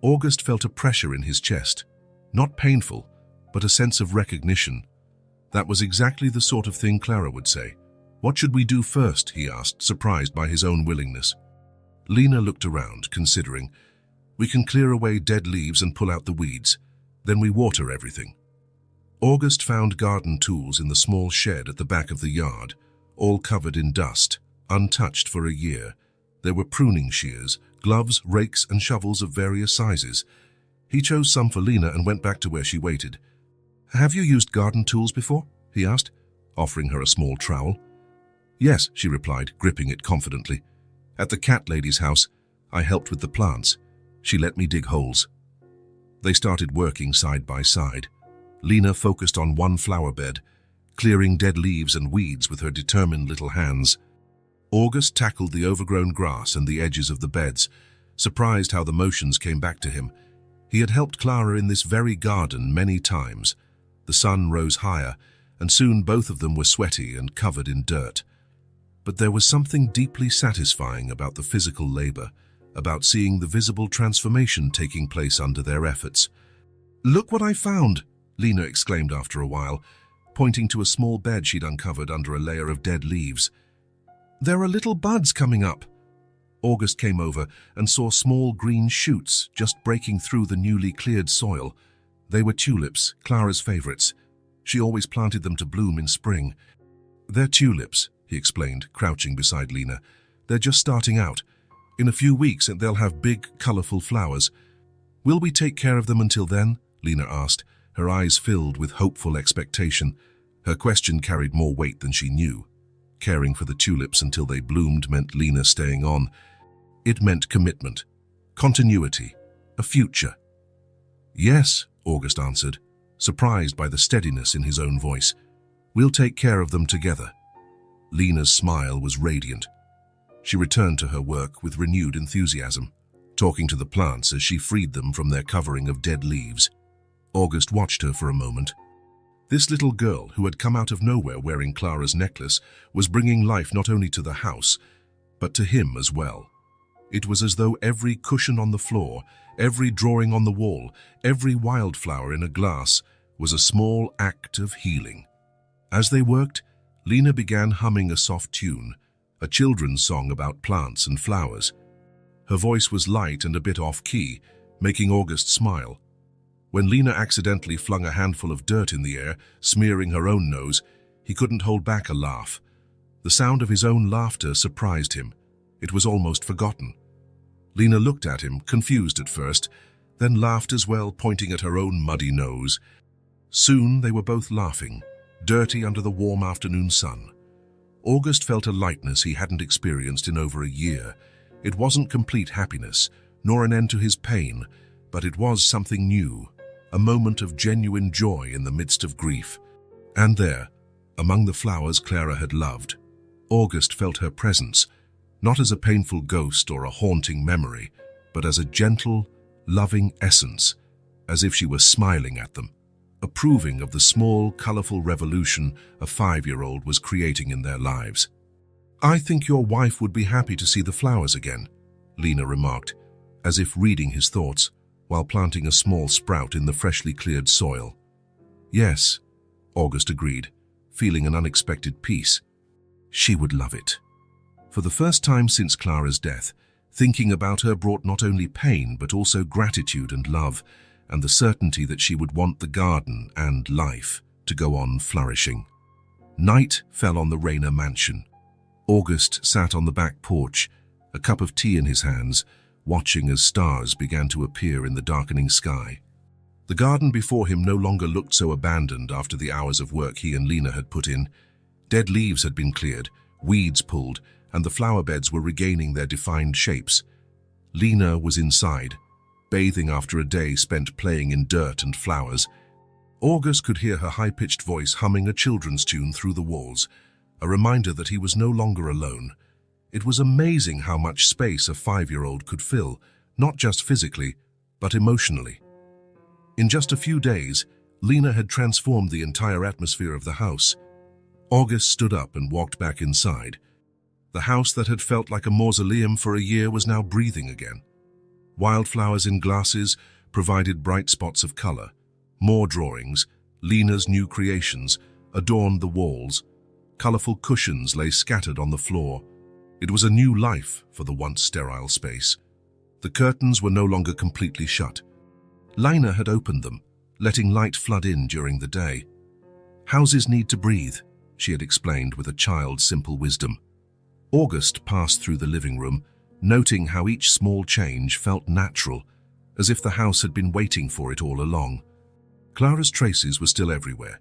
Speaker 1: August felt a pressure in his chest. Not painful, but a sense of recognition. That was exactly the sort of thing Clara would say. "What should we do first?" he asked, surprised by his own willingness. Lena looked around, considering. "We can clear away dead leaves and pull out the weeds. Then we water everything." August found garden tools in the small shed at the back of the yard, all covered in dust, untouched for a year. There were pruning shears, gloves, rakes, and shovels of various sizes. He chose some for Lena and went back to where she waited. "Have you used garden tools before?" he asked, offering her a small trowel. "Yes," she replied, gripping it confidently. "At the cat lady's house, I helped with the plants. She let me dig holes." They started working side by side. Lena focused on one flower bed, clearing dead leaves and weeds with her determined little hands. August tackled the overgrown grass and the edges of the beds, surprised how the motions came back to him. He had helped Clara in this very garden many times. The sun rose higher, and soon both of them were sweaty and covered in dirt. But there was something deeply satisfying about the physical labor, about seeing the visible transformation taking place under their efforts. "Look what I found!" Lena exclaimed after a while, pointing to a small bed she'd uncovered under a layer of dead leaves. "There are little buds coming up." August came over and saw small green shoots just breaking through the newly cleared soil. They were tulips, Clara's favorites. She always planted them to bloom in spring. "They're tulips," he explained, crouching beside Lena. "They're just starting out. In a few weeks they'll have big, colorful flowers." "Will we take care of them until then?" Lena asked, her eyes filled with hopeful expectation. Her question carried more weight than she knew. Caring for the tulips until they bloomed meant Lena staying on. It meant commitment, continuity, a future. "Yes," August answered, surprised by the steadiness in his own voice. "We'll take care of them together." Lena's smile was radiant. She returned to her work with renewed enthusiasm, talking to the plants as she freed them from their covering of dead leaves. August watched her for a moment. This little girl, who had come out of nowhere wearing Clara's necklace, was bringing life not only to the house, but to him as well. It was as though every cushion on the floor, every drawing on the wall, every wildflower in a glass was a small act of healing. As they worked, Lena began humming a soft tune, a children's song about plants and flowers. Her voice was light and a bit off-key, making August smile. When Lena accidentally flung a handful of dirt in the air, smearing her own nose, he couldn't hold back a laugh. The sound of his own laughter surprised him. It was almost forgotten. Lena looked at him, confused at first, then laughed as well, pointing at her own muddy nose. Soon they were both laughing, dirty under the warm afternoon sun. August felt a lightness he hadn't experienced in over a year. It wasn't complete happiness, nor an end to his pain, but it was something new, a moment of genuine joy in the midst of grief. And there, among the flowers Clara had loved, August felt her presence, not as a painful ghost or a haunting memory, but as a gentle, loving essence, as if she were smiling at them, approving of the small, colorful revolution a 5-year-old was creating in their lives. "I think your wife would be happy to see the flowers again," Lena remarked, as if reading his thoughts, while planting a small sprout in the freshly cleared soil. "Yes," August agreed, feeling an unexpected peace. She would love it. For the first time since Clara's death, thinking about her brought not only pain but also gratitude and love, and the certainty that she would want the garden and life to go on flourishing. Night fell on the Rayner mansion. August sat on the back porch, a cup of tea in his hands, watching as stars began to appear in the darkening sky. The garden before him no longer looked so abandoned after the hours of work he and Lena had put in. Dead leaves had been cleared, weeds pulled, and the flower beds were regaining their defined shapes. Lena was inside, bathing after a day spent playing in dirt and flowers. August could hear her high-pitched voice humming a children's tune through the walls, a reminder that he was no longer alone. It was amazing how much space a 5-year-old could fill, not just physically, but emotionally. In just a few days, Lena had transformed the entire atmosphere of the house. August stood up and walked back inside. The house that had felt like a mausoleum for a year was now breathing again. Wildflowers in glasses provided bright spots of color. More drawings, Lena's new creations, adorned the walls. Colorful cushions lay scattered on the floor. It was a new life for the once sterile space. The curtains were no longer completely shut. Lena had opened them, letting light flood in during the day. Houses need to breathe, she had explained with a child's simple wisdom. August passed through the living room, noting how each small change felt natural, as if the house had been waiting for it all along. Clara's traces were still everywhere.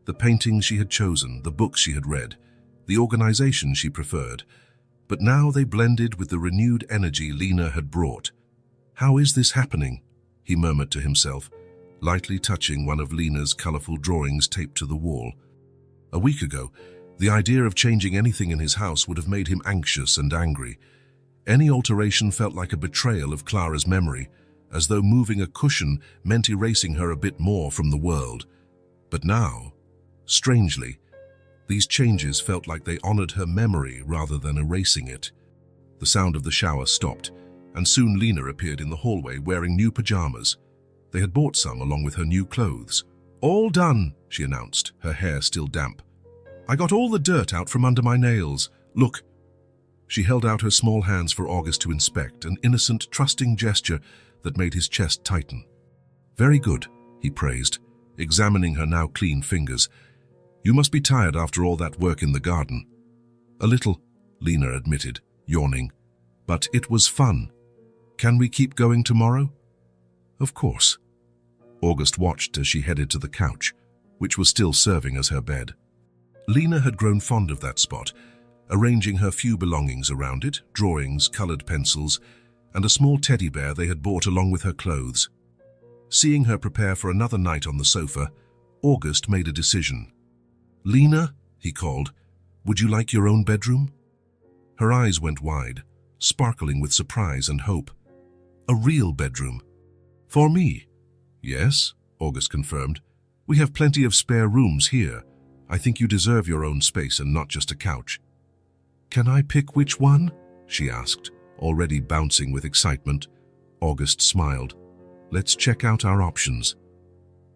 Speaker 1: The paintings she had chosen, the books she had read, the organization she preferred. But now they blended with the renewed energy Lena had brought. "How is this happening?" he murmured to himself, lightly touching one of Lena's colorful drawings taped to the wall. A week ago, the idea of changing anything in his house would have made him anxious and angry. Any alteration felt like a betrayal of Clara's memory, as though moving a cushion meant erasing her a bit more from the world. But now, strangely, these changes felt like they honored her memory rather than erasing it. The sound of the shower stopped, and soon Lena appeared in the hallway wearing new pajamas. They had bought some along with her new clothes. "All done," she announced, her hair still damp. "I got all the dirt out from under my nails. Look." She held out her small hands for August to inspect, an innocent, trusting gesture that made his chest tighten. "Very good," he praised, examining her now clean fingers. "You must be tired after all that work in the garden." "A little," Lena admitted, yawning. "But it was fun. Can we keep going tomorrow?" "Of course." August watched as she headed to the couch, which was still serving as her bed. Lena had grown fond of that spot, arranging her few belongings around it, drawings, colored pencils, and a small teddy bear they had bought along with her clothes. Seeing her prepare for another night on the sofa, August made a decision. "Lena," he called, "would you like your own bedroom?" Her eyes went wide, sparkling with surprise and hope. "A real bedroom?" "For me?" "Yes," August confirmed. "We have plenty of spare rooms here. I think you deserve your own space and not just a couch." "Can I pick which one?" she asked, already bouncing with excitement. August smiled. "Let's check out our options."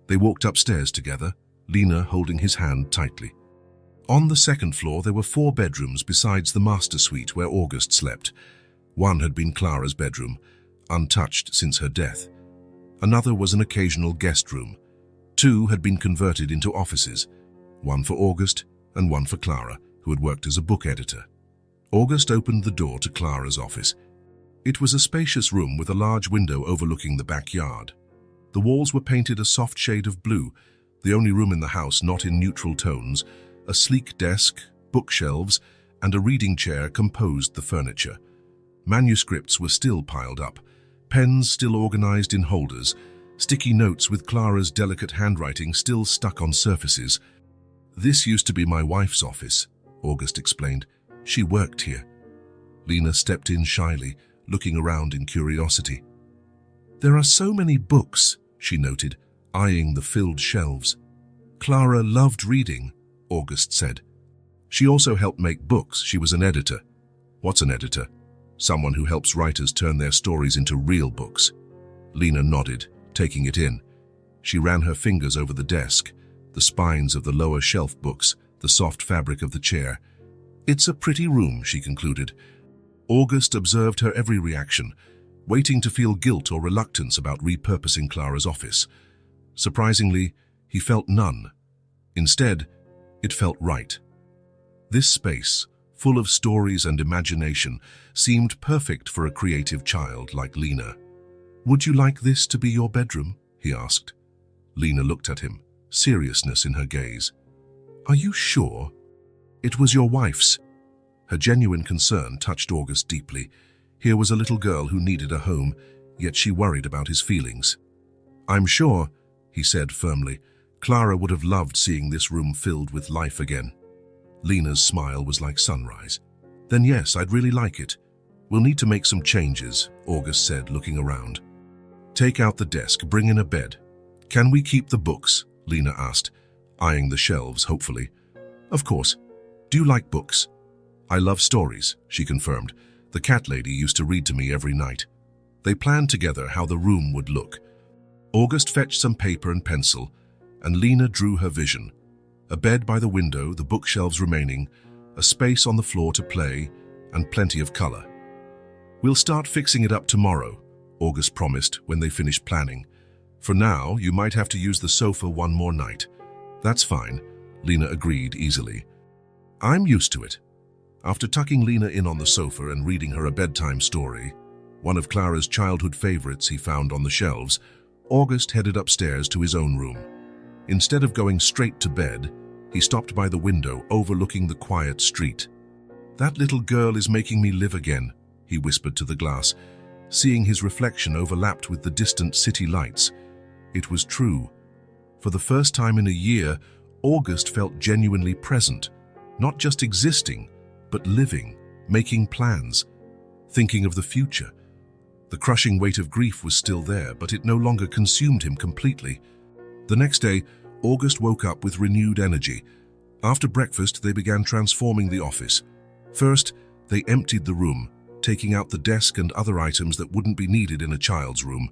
Speaker 1: They walked upstairs together, Lena holding his hand tightly. On the second floor there were 4 bedrooms besides the master suite where August slept. One had been Clara's bedroom, untouched since her death. Another was an occasional guest room. 2 had been converted into offices, one for August and one for Clara, who had worked as a book editor. August opened the door to Clara's office. It was a spacious room with a large window overlooking the backyard. The walls were painted a soft shade of blue, the only room in the house not in neutral tones. A sleek desk, bookshelves, and a reading chair composed the furniture. Manuscripts were still piled up, pens still organized in holders, sticky notes with Clara's delicate handwriting still stuck on surfaces. "This used to be my wife's office," August explained. "She worked here." Lena stepped in shyly, looking around in curiosity. "There are so many books," she noted, eyeing the filled shelves. "Clara loved reading," August said. "She also helped make books. She was an editor." "What's an editor?" "Someone who helps writers turn their stories into real books." Lena nodded, taking it in. She ran her fingers over the desk, the spines of the lower shelf books, the soft fabric of the chair. "It's a pretty room," she concluded. August observed her every reaction, waiting to feel guilt or reluctance about repurposing Clara's office. Surprisingly, he felt none. Instead, it felt right. This space, full of stories and imagination, seemed perfect for a creative child like Lena. "Would you like this to be your bedroom?" he asked. Lena looked at him, seriousness in her gaze. "Are you sure?" "It was your wife's." Her genuine concern touched August deeply. Here was a little girl who needed a home, yet she worried about his feelings. "I'm sure," he said firmly. "Clara would have loved seeing this room filled with life again." Lena's smile was like sunrise. Then yes, I'd really like it. We'll need to make some changes, August said, looking around. Take out the desk, bring in a bed. Can we keep the books? Lena asked, eyeing the shelves hopefully. Of course. Do you like books? I love stories, she confirmed. The cat lady used to read to me every night. They planned together how the room would look. August fetched some paper and pencil, and Lena drew her vision. A bed by the window, the bookshelves remaining, a space on the floor to play, and plenty of color. We'll start fixing it up tomorrow, August promised when they finished planning. For now, you might have to use the sofa one more night. That's fine, Lena agreed easily. I'm used to it. After tucking Lena in on the sofa and reading her a bedtime story, one of Clara's childhood favorites he found on the shelves, August headed upstairs to his own room. Instead of going straight to bed, he stopped by the window overlooking the quiet street. That little girl is making me live again, he whispered to the glass, seeing his reflection overlapped with the distant city lights. It was true. For the first time in a year, August felt genuinely present, not just existing, but living, making plans, thinking of the future. The crushing weight of grief was still there, but it no longer consumed him completely. The next day, August woke up with renewed energy. After breakfast, they began transforming the office. First, they emptied the room, taking out the desk and other items that wouldn't be needed in a child's room.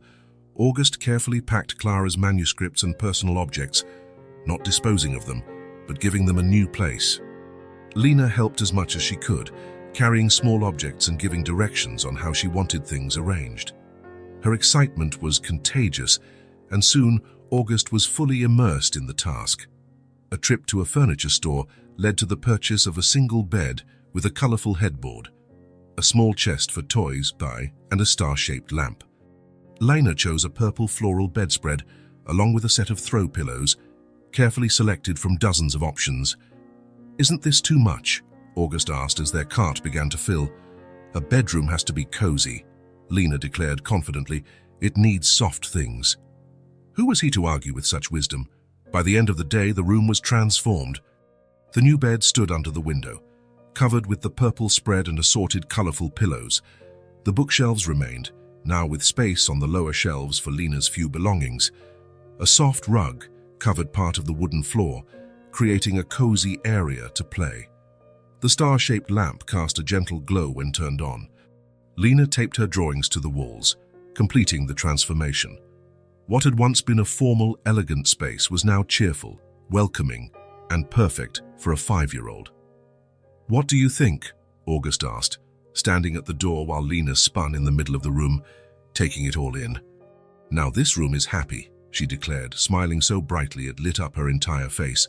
Speaker 1: August carefully packed Clara's manuscripts and personal objects, not disposing of them, but giving them a new place. Lena helped as much as she could, carrying small objects and giving directions on how she wanted things arranged. Her excitement was contagious, and soon August was fully immersed in the task. A trip to a furniture store led to the purchase of a single bed with a colorful headboard, a small chest for toys and a star-shaped lamp. Lena chose a purple floral bedspread, along with a set of throw pillows, carefully selected from dozens of options. Isn't this too much? August asked as their cart began to fill. A bedroom has to be cozy, Lena declared confidently. It needs soft things. Who was he to argue with such wisdom? By the end of the day, the room was transformed. The new bed stood under the window, covered with the purple spread and assorted colorful pillows. The bookshelves remained, now with space on the lower shelves for Lena's few belongings. A soft rug covered part of the wooden floor, creating a cozy area to play. The star-shaped lamp cast a gentle glow when turned on. Lena taped her drawings to the walls, completing the transformation. What had once been a formal, elegant space was now cheerful, welcoming, and perfect for a 5-year-old. What do you think? August asked, standing at the door while Lena spun in the middle of the room, taking it all in. Now this room is happy, she declared, smiling so brightly it lit up her entire face.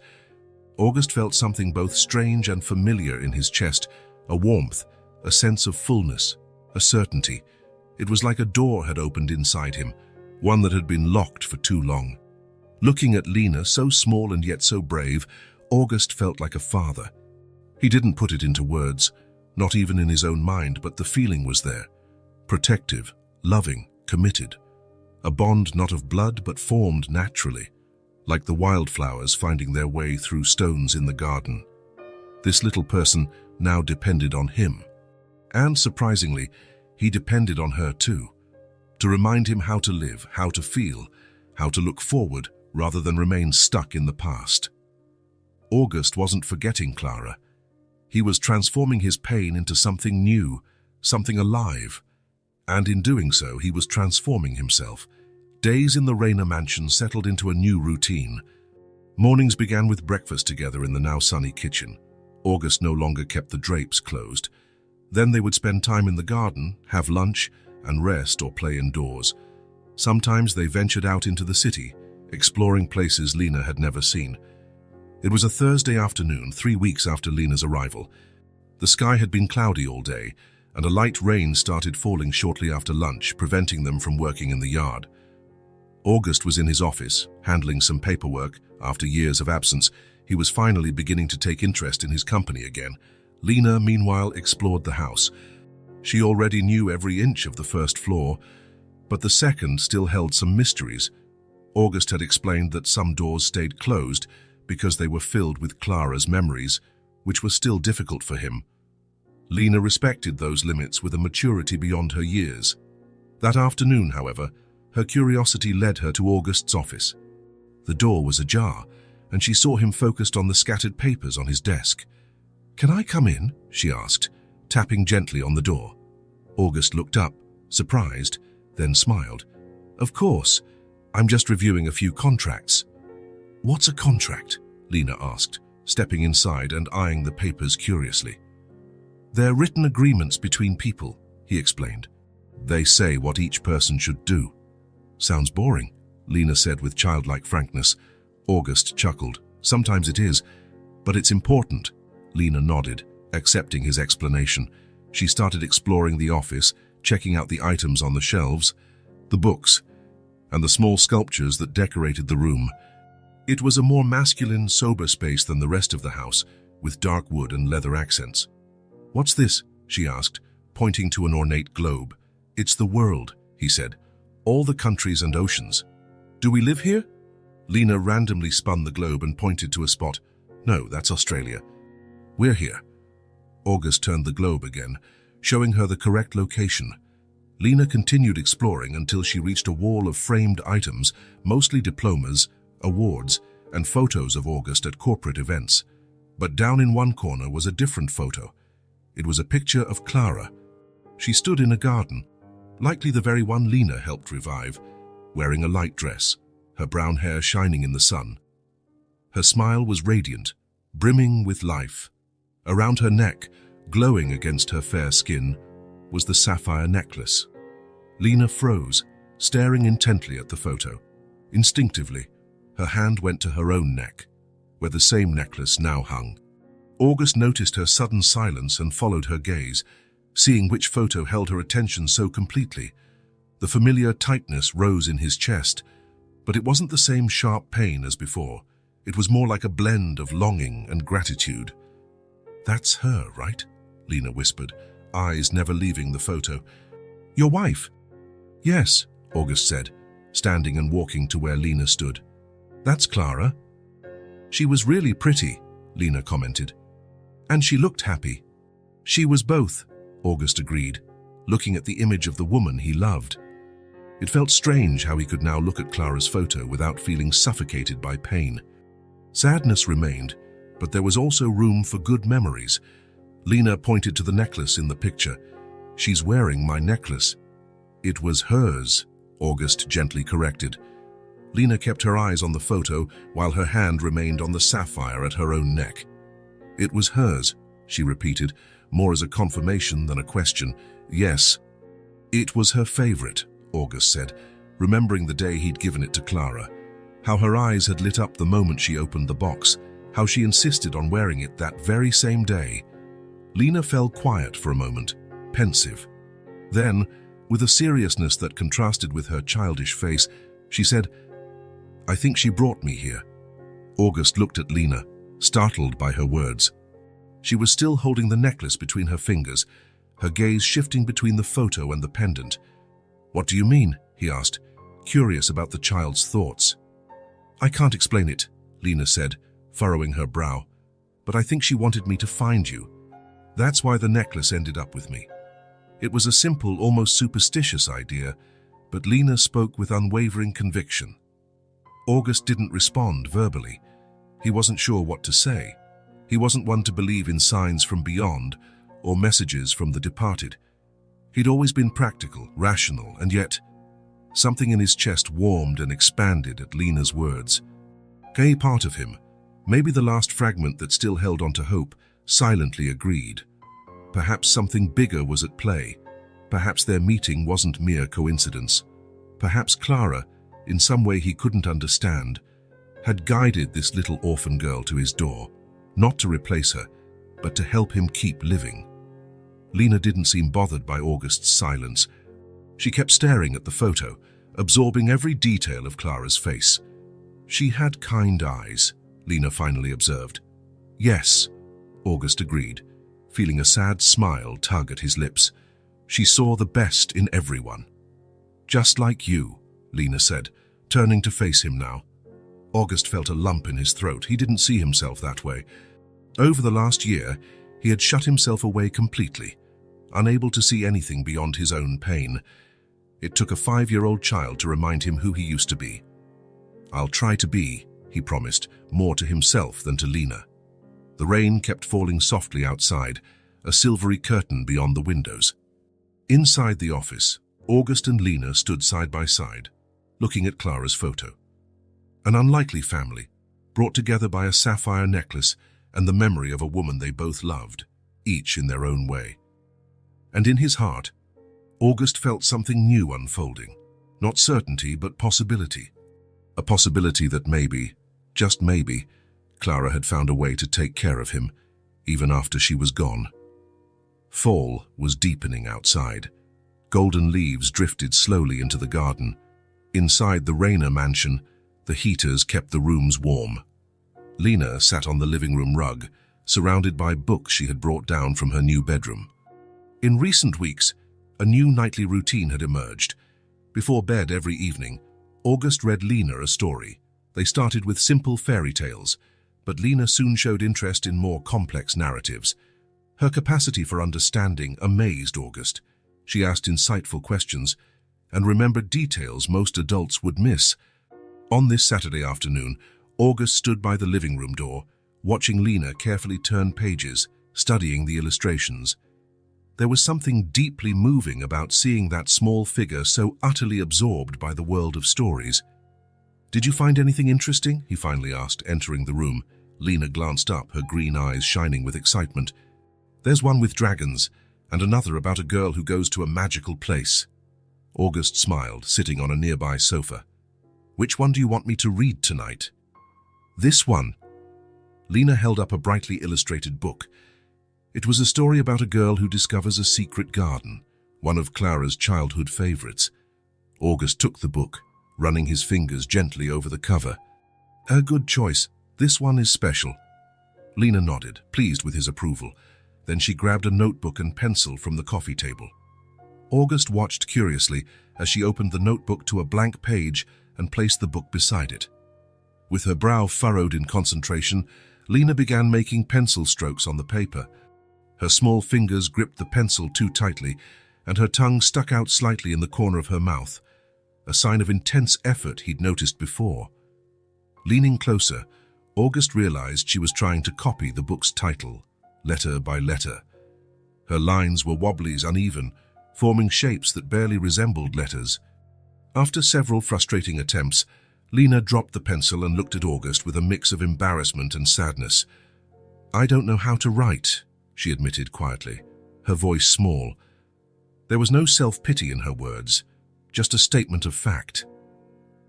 Speaker 1: August felt something both strange and familiar in his chest, a warmth, a sense of fullness, a certainty. It was like a door had opened inside him, one that had been locked for too long. Looking at Lena, so small and yet so brave, August felt like a father. He didn't put it into words, not even in his own mind, but the feeling was there. Protective, loving, committed. A bond not of blood but formed naturally, like the wildflowers finding their way through stones in the garden. This little person now depended on him. And surprisingly, he depended on her too, to remind him how to live, how to feel, how to look forward rather than remain stuck in the past. August wasn't forgetting Clara. He was transforming his pain into something new, something alive. And in doing so, he was transforming himself. Days in the Rayner mansion settled into a new routine. Mornings began with breakfast together in the now sunny kitchen. August no longer kept the drapes closed. Then they would spend time in the garden, have lunch, and rest or play indoors. Sometimes they ventured out into the city, exploring places Lena had never seen. It was a Thursday afternoon, 3 weeks after Lena's arrival. The sky had been cloudy all day, and a light rain started falling shortly after lunch, preventing them from working in the yard. August was in his office, handling some paperwork. After years of absence, he was finally beginning to take interest in his company again. Lena, meanwhile, explored the house. She already knew every inch of the first floor, but the second still held some mysteries. August had explained that some doors stayed closed because they were filled with Clara's memories, which were still difficult for him. Lena respected those limits with a maturity beyond her years. That afternoon, however, her curiosity led her to August's office. The door was ajar, and she saw him focused on the scattered papers on his desk. "Can I come in?" she asked, tapping gently on the door. August looked up, surprised, then smiled. "Of course. I'm just reviewing a few contracts." "What's a contract?" Lena asked, stepping inside and eyeing the papers curiously. "They're written agreements between people," he explained. "They say what each person should do." "Sounds boring," Lena said with childlike frankness. August chuckled. "Sometimes it is, but it's important." Lena nodded, accepting his explanation. She started exploring the office, checking out the items on the shelves, the books, and the small sculptures that decorated the room. It was a more masculine, sober space than the rest of the house, with dark wood and leather accents. "What's this?" she asked, pointing to an ornate globe. "It's the world," he said. "All the countries and oceans." "Do we live here?" Lena randomly spun the globe and pointed to a spot. "No, that's Australia. We're here." August turned the globe again, showing her the correct location. Lena continued exploring until she reached a wall of framed items, mostly diplomas, awards, and photos of August at corporate events. But down in one corner was a different photo. It was a picture of Clara. She stood in a garden, likely the very one Lena helped revive, wearing a light dress, her brown hair shining in the sun. Her smile was radiant, brimming with life. Around her neck, glowing against her fair skin, was the sapphire necklace. Lena froze, staring intently at the photo. Instinctively, her hand went to her own neck, where the same necklace now hung. August noticed her sudden silence and followed her gaze, seeing which photo held her attention so completely. The familiar tightness rose in his chest, but it wasn't the same sharp pain as before. It was more like a blend of longing and gratitude. "That's her, right?" Lena whispered, eyes never leaving the photo. "Your wife?" "Yes," August said, standing and walking to where Lena stood. "That's Clara." "She was really pretty," Lena commented. "And she looked happy." "She was both," August agreed, looking at the image of the woman he loved. It felt strange how he could now look at Clara's photo without feeling suffocated by pain. Sadness remained, but there was also room for good memories. Lena pointed to the necklace in the picture. "She's wearing my necklace." "It was hers," August gently corrected. Lena kept her eyes on the photo while her hand remained on the sapphire at her own neck. "It was hers," she repeated, more as a confirmation than a question. "Yes." "It was her favorite," August said, remembering the day he'd given it to Clara. How her eyes had lit up the moment she opened the box, how she insisted on wearing it that very same day. Lena fell quiet for a moment, pensive. Then, with a seriousness that contrasted with her childish face, she said, "I think she brought me here." August looked at Lena, startled by her words. She was still holding the necklace between her fingers, her gaze shifting between the photo and the pendant. "What do you mean?" he asked, curious about the child's thoughts. "I can't explain it," Lena said, furrowing her brow. "But I think she wanted me to find you. That's why the necklace ended up with me." It was a simple, almost superstitious idea, but Lena spoke with unwavering conviction. August didn't respond verbally. He wasn't sure what to say. He wasn't one to believe in signs from beyond or messages from the departed. He'd always been practical, rational, and yet something in his chest warmed and expanded at Lena's words. A part of him, maybe the last fragment that still held on to hope, silently agreed. Perhaps something bigger was at play. Perhaps their meeting wasn't mere coincidence. Perhaps Clara, in some way he couldn't understand, had guided this little orphan girl to his door, not to replace her, but to help him keep living. Lena didn't seem bothered by August's silence. She kept staring at the photo, absorbing every detail of Clara's face. "She had kind eyes," Lena finally observed. "Yes," August agreed, feeling a sad smile tug at his lips. "She saw the best in everyone." "Just like you," Lena said, turning to face him now. August felt a lump in his throat. He didn't see himself that way. Over the last year, He had shut himself away completely, unable to see anything beyond his own pain. It took a 5-year-old child to remind him who he used to be. "I'll try to be," he promised, more to himself than to Lena. The rain kept falling softly outside, a silvery curtain beyond the windows. Inside the office, August and Lena stood side by side, looking at Clara's photo. An unlikely family, brought together by a sapphire necklace and the memory of a woman they both loved, each in their own way. And in his heart, August felt something new unfolding, not certainty but possibility. A possibility that maybe, just maybe, Clara had found a way to take care of him, even after she was gone. Fall was deepening outside. Golden leaves drifted slowly into the garden. Inside the Rayner mansion, the heaters kept the rooms warm. Lena sat on the living room rug, surrounded by books she had brought down from her new bedroom. In recent weeks, a new nightly routine had emerged. Before bed every evening, August read Lena a story. They started with simple fairy tales, but Lena soon showed interest in more complex narratives. Her capacity for understanding amazed August. She asked insightful questions and remembered details most adults would miss. On this Saturday afternoon, August stood by the living room door, watching Lena carefully turn pages, studying the illustrations. There was something deeply moving about seeing that small figure so utterly absorbed by the world of stories. "Did you find anything interesting?" he finally asked, entering the room. Lena glanced up, her green eyes shining with excitement. "There's one with dragons, and another about a girl who goes to a magical place." August smiled, sitting on a nearby sofa. "Which one do you want me to read tonight?" "This one." Lena held up a brightly illustrated book. It was a story about a girl who discovers a secret garden, one of Clara's childhood favorites. August took the book, running his fingers gently over the cover. "A good choice. This one is special." Lena nodded, pleased with his approval. Then she grabbed a notebook and pencil from the coffee table. August watched curiously as she opened the notebook to a blank page and placed the book beside it. With her brow furrowed in concentration, Lena began making pencil strokes on the paper. Her small fingers gripped the pencil too tightly, and her tongue stuck out slightly in the corner of her mouth, a sign of intense effort he'd noticed before. Leaning closer, August realized she was trying to copy the book's title, letter by letter. Her lines were wobbly, uneven, forming shapes that barely resembled letters. After several frustrating attempts, Lena dropped the pencil and looked at August with a mix of embarrassment and sadness. "I don't know how to write," she admitted quietly, her voice small. There was no self-pity in her words, just a statement of fact.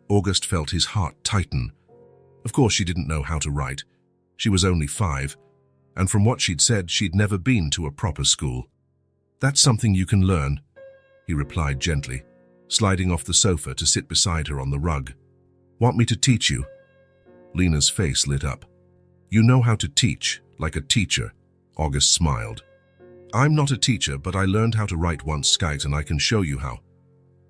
Speaker 1: August felt his heart tighten. Of course she didn't know how to write. She was only 5, and from what she'd said, she'd never been to a proper school. "That's something you can learn," he replied gently, sliding off the sofa to sit beside her on the rug. "Want me to teach you?" Lena's face lit up. "You know how to teach, like a teacher," August smiled. "I'm not a teacher, but I learned how to write once, Skyt, and I can show you how."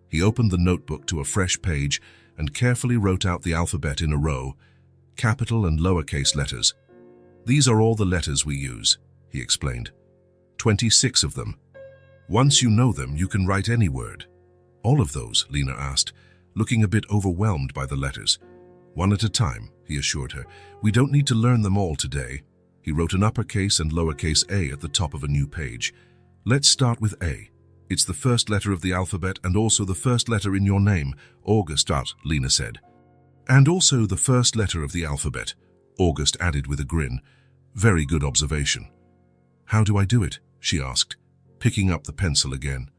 Speaker 1: He opened the notebook to a fresh page and carefully wrote out the alphabet in a row, capital and lowercase letters. "These are all the letters we use," he explained. 26 of them. "Once you know them, you can write any word." "All of those?" Lena asked, looking a bit overwhelmed by the letters. "One at a time," he assured her. "We don't need to learn them all today." He wrote an uppercase and lowercase a at the top of a new page. "Let's start with A. It's the first letter of the alphabet and also the first letter in your name." "August," Lena said. "And also the first letter of the alphabet," August added with a grin. "Very good observation." "How do I do it?" she asked, picking up the pencil again.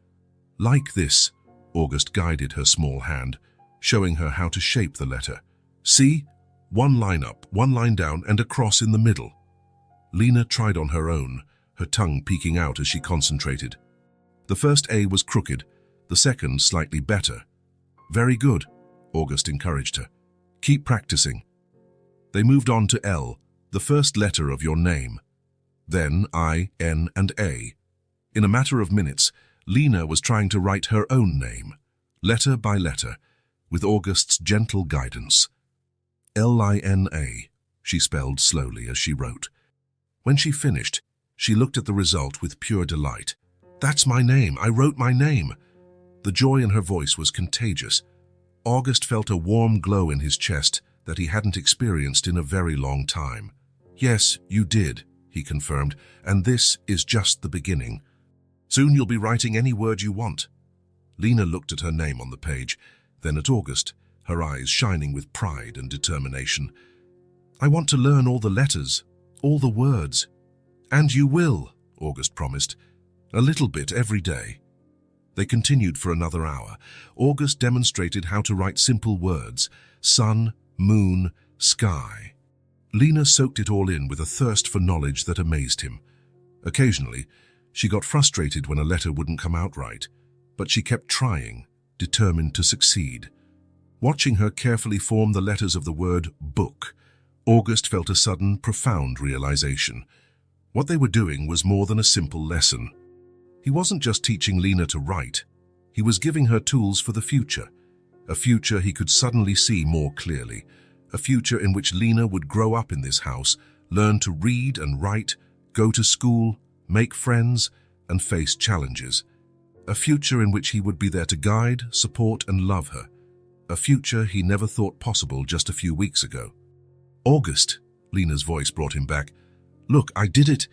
Speaker 1: "Like this," August guided her small hand, showing her how to shape the letter. "See? One line up, one line down, and a cross in the middle." Lena tried on her own, her tongue peeking out as she concentrated. The first A was crooked, the second slightly better. "Very good," August encouraged her. "Keep practicing." They moved on to L, the first letter of your name. Then I, N, and A. In a matter of minutes, Lena was trying to write her own name, letter by letter, with August's gentle guidance. "Lina," she spelled slowly as she wrote. When she finished, She looked at the result with pure delight. "That's my name. I wrote my name." The joy in her voice was contagious. August felt a warm glow in his chest that he hadn't experienced in a very long time. "Yes, you did," he confirmed, "and this is just the beginning. Soon you'll be writing any word you want." Lena looked at her name on the page, then at August, her eyes shining with pride and determination. "I want to learn all the letters, all the words." "And you will," August promised, "a little bit every day." They continued for another hour. August demonstrated how to write simple words: sun, moon, sky. Lena soaked it all in with a thirst for knowledge that amazed him. Occasionally, she got frustrated when a letter wouldn't come out right, but she kept trying, determined to succeed. Watching her carefully form the letters of the word book, August felt a sudden, profound realization. What they were doing was more than a simple lesson. He wasn't just teaching Lena to write, he was giving her tools for the future. A future he could suddenly see more clearly. A future in which Lena would grow up in this house, learn to read and write, go to school, make friends, and face challenges. A future in which he would be there to guide, support, and love her. A future he never thought possible just a few weeks ago. "August," Lena's voice brought him back. "Look, I did it."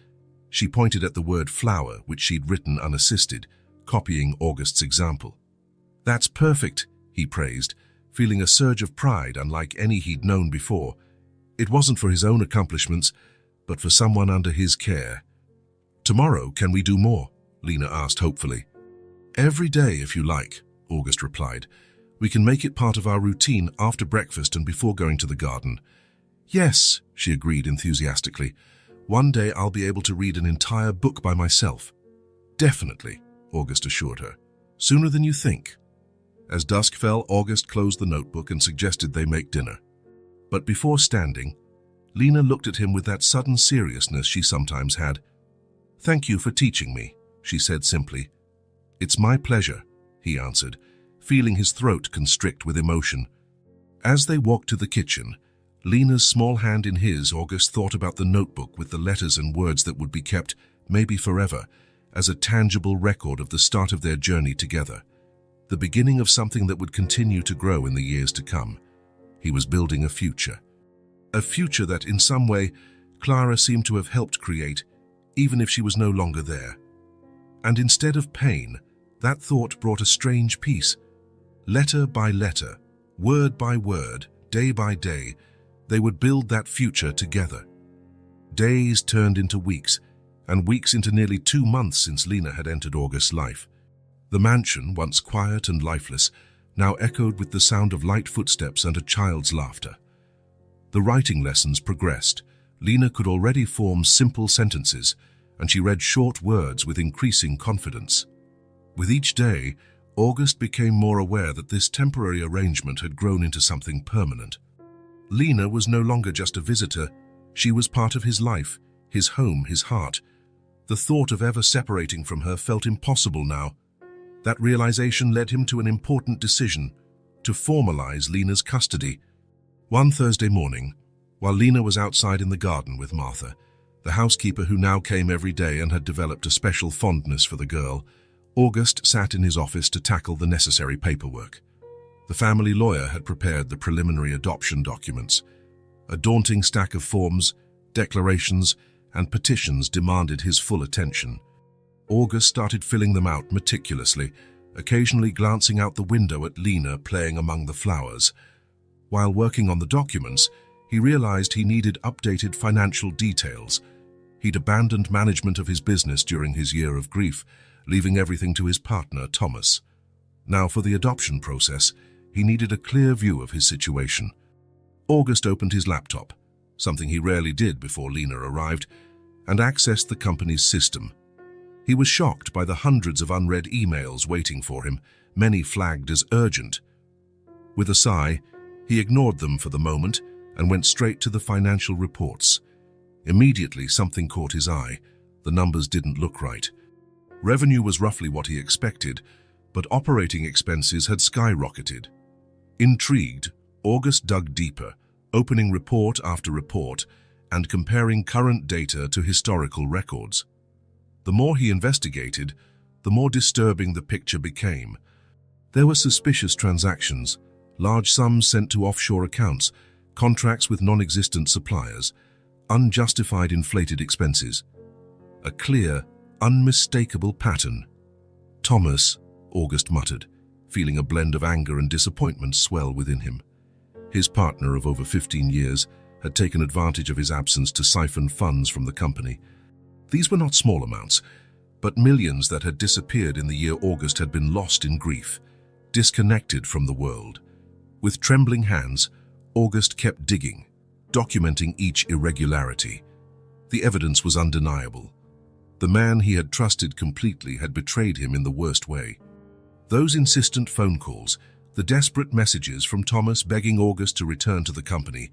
Speaker 1: She pointed at the word flower, which she'd written unassisted, copying August's example. "That's perfect," he praised, feeling a surge of pride unlike any he'd known before. It wasn't for his own accomplishments, but for someone under his care. "Tomorrow, can we do more?" Lena asked hopefully. "Every day, if you like," August replied. "We can make it part of our routine after breakfast and before going to the garden." "Yes," she agreed enthusiastically. "One day I'll be able to read an entire book by myself." "Definitely," August assured her. "Sooner than you think." As dusk fell, August closed the notebook and suggested they make dinner. But before standing, Lena looked at him with that sudden seriousness she sometimes had. "Thank you for teaching me," she said simply. "It's my pleasure," he answered, feeling his throat constrict with emotion. As they walked to the kitchen, Lena's small hand in his, August thought about the notebook with the letters and words that would be kept, maybe forever, as a tangible record of the start of their journey together. The beginning of something that would continue to grow in the years to come. He was building a future. A future that, in some way, Clara seemed to have helped create, even if she was no longer there. And instead of pain, that thought brought a strange peace. Letter by letter, word by word, day by day, they would build that future together. Days turned into weeks, and weeks into nearly 2 months since Lena had entered August's life. The mansion, once quiet and lifeless, now echoed with the sound of light footsteps and a child's laughter. The writing lessons progressed. Lena could already form simple sentences, and she read short words with increasing confidence. With each day, August became more aware that this temporary arrangement had grown into something permanent. Lena was no longer just a visitor. She was part of his life, his home, his heart. The thought of ever separating from her felt impossible now. That realization led him to an important decision: to formalize Lena's custody. One Thursday morning, while Lena was outside in the garden with Martha, the housekeeper who now came every day and had developed a special fondness for the girl, August sat in his office to tackle the necessary paperwork. The family lawyer had prepared the preliminary adoption documents. A daunting stack of forms, declarations, and petitions demanded his full attention. August started filling them out meticulously, occasionally glancing out the window at Lena playing among the flowers. While working on the documents, he realized he needed updated financial details. He'd abandoned management of his business during his year of grief, leaving everything to his partner, Thomas. Now, for the adoption process, he needed a clear view of his situation. August opened his laptop, something he rarely did before Lena arrived, and accessed the company's system. He was shocked by the hundreds of unread emails waiting for him, many flagged as urgent. With a sigh, he ignored them for the moment and went straight to the financial reports. Immediately, something caught his eye. The numbers didn't look right. Revenue was roughly what he expected, but operating expenses had skyrocketed. Intrigued, August dug deeper, opening report after report and comparing current data to historical records. The more he investigated, the more disturbing the picture became. There were suspicious transactions, large sums sent to offshore accounts, contracts with non-existent suppliers, unjustified inflated expenses. A clear, unmistakable pattern. "Thomas," August muttered, feeling a blend of anger and disappointment swell within him. His partner of over 15 years had taken advantage of his absence to siphon funds from the company. These were not small amounts, but millions that had disappeared in the year August had been lost in grief, disconnected from the world. With trembling hands, August kept digging, documenting each irregularity. The evidence was undeniable. The man he had trusted completely had betrayed him in the worst way. Those insistent phone calls, the desperate messages from Thomas begging August to return to the company,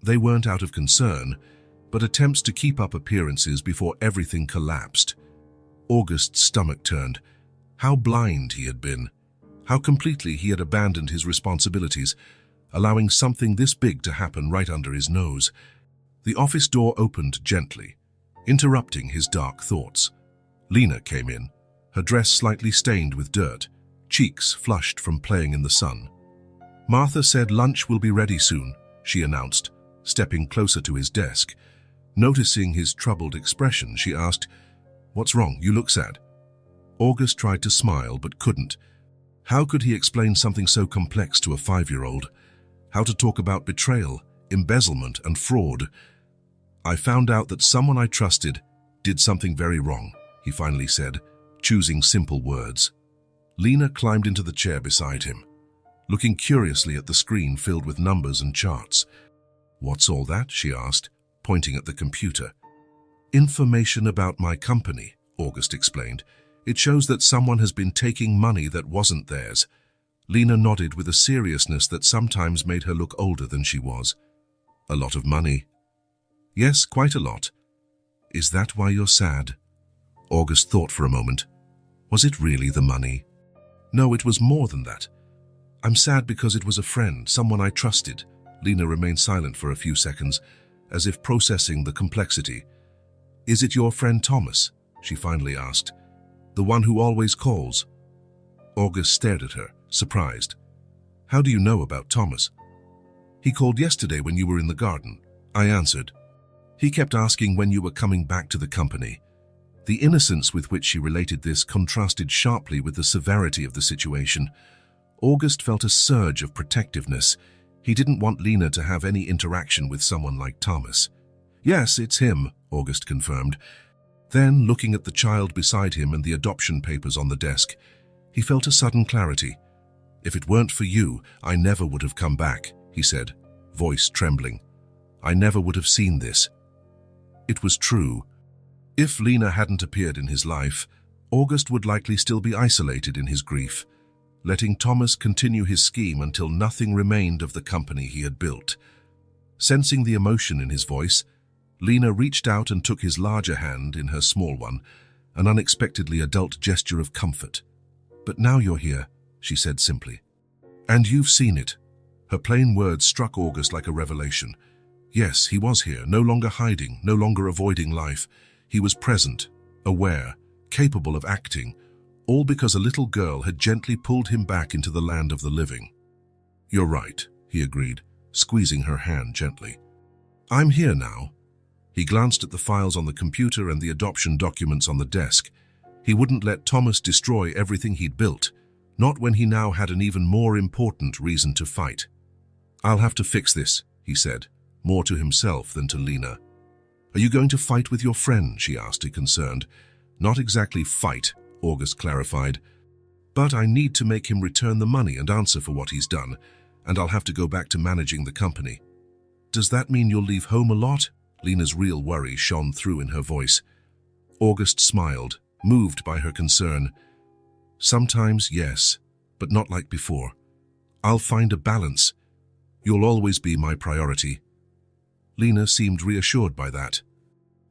Speaker 1: they weren't out of concern, but attempts to keep up appearances before everything collapsed. August's stomach turned. How blind he had been. How completely he had abandoned his responsibilities, allowing something this big to happen right under his nose. The office door opened gently, interrupting his dark thoughts. Lena came in, her dress slightly stained with dirt, cheeks flushed from playing in the sun. "Martha said lunch will be ready soon," she announced, stepping closer to his desk. Noticing his troubled expression, she asked, "What's wrong? You look sad." August tried to smile but couldn't. How could he explain something so complex to a 5-year-old? How to talk about betrayal, embezzlement, and fraud? "I found out that someone I trusted did something very wrong," he finally said, choosing simple words. Lena climbed into the chair beside him, looking curiously at the screen filled with numbers and charts. "What's all that?" she asked, pointing at the computer. "Information about my company," August explained. "It shows that someone has been taking money that wasn't theirs." Lena nodded with a seriousness that sometimes made her look older than she was. "A lot of money." "Yes, quite a lot." "Is that why you're sad?" August thought for a moment. Was it really the money? No, it was more than that. "I'm sad because it was a friend, someone I trusted." Lena remained silent for a few seconds, as if processing the complexity. "Is it your friend Thomas?" she finally asked. "The one who always calls?" August stared at her, surprised. "How do you know about Thomas?" "He called yesterday when you were in the garden," I answered. "He kept asking when you were coming back to the company." The innocence with which she related this contrasted sharply with the severity of the situation. August felt a surge of protectiveness. He didn't want Lena to have any interaction with someone like Thomas. "Yes, it's him," August confirmed. Then, looking at the child beside him and the adoption papers on the desk, he felt a sudden clarity. "If it weren't for you, I never would have come back," he said, voice trembling. "I never would have seen this." It was true. If Lena hadn't appeared in his life, August would likely still be isolated in his grief, letting Thomas continue his scheme until nothing remained of the company he had built. Sensing the emotion in his voice, Lena reached out and took his larger hand in her small one, an unexpectedly adult gesture of comfort. "But now you're here," she said simply. "And you've seen it." Her plain words struck August like a revelation. Yes, he was here, no longer hiding, no longer avoiding life. He was present, aware, capable of acting, all because a little girl had gently pulled him back into the land of the living. "You're right," he agreed, squeezing her hand gently. "I'm here now." He glanced at the files on the computer and the adoption documents on the desk. He wouldn't let Thomas destroy everything he'd built, not when he now had an even more important reason to fight. "I'll have to fix this," he said, more to himself than to Lena. "Are you going to fight with your friend?" she asked, concerned. "Not exactly fight," August clarified. "But I need to make him return the money and answer for what he's done, and I'll have to go back to managing the company." "Does that mean you'll leave home a lot?" Lena's real worry shone through in her voice. August smiled, moved by her concern. "Sometimes, yes, but not like before. I'll find a balance. You'll always be my priority." Lena seemed reassured by that.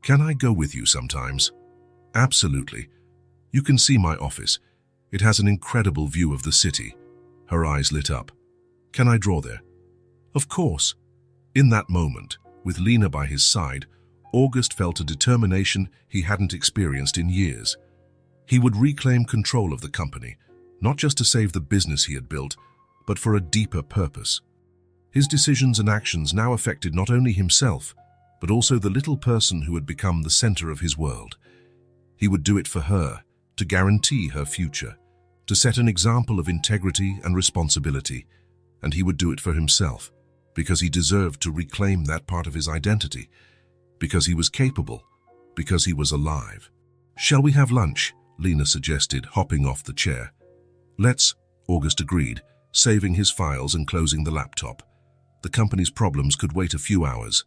Speaker 1: "Can I go with you sometimes?" "Absolutely. You can see my office. It has an incredible view of the city." Her eyes lit up. "Can I draw there?" "Of course." In that moment, with Lena by his side, August felt a determination he hadn't experienced in years. He would reclaim control of the company, not just to save the business he had built, but for a deeper purpose. His decisions and actions now affected not only himself, but also the little person who had become the center of his world. He would do it for her, to guarantee her future, to set an example of integrity and responsibility, and he would do it for himself, because he deserved to reclaim that part of his identity, because he was capable, because he was alive. "Shall we have lunch?" Lena suggested, hopping off the chair. "Let's," August agreed, saving his files and closing the laptop. The company's problems could wait a few hours.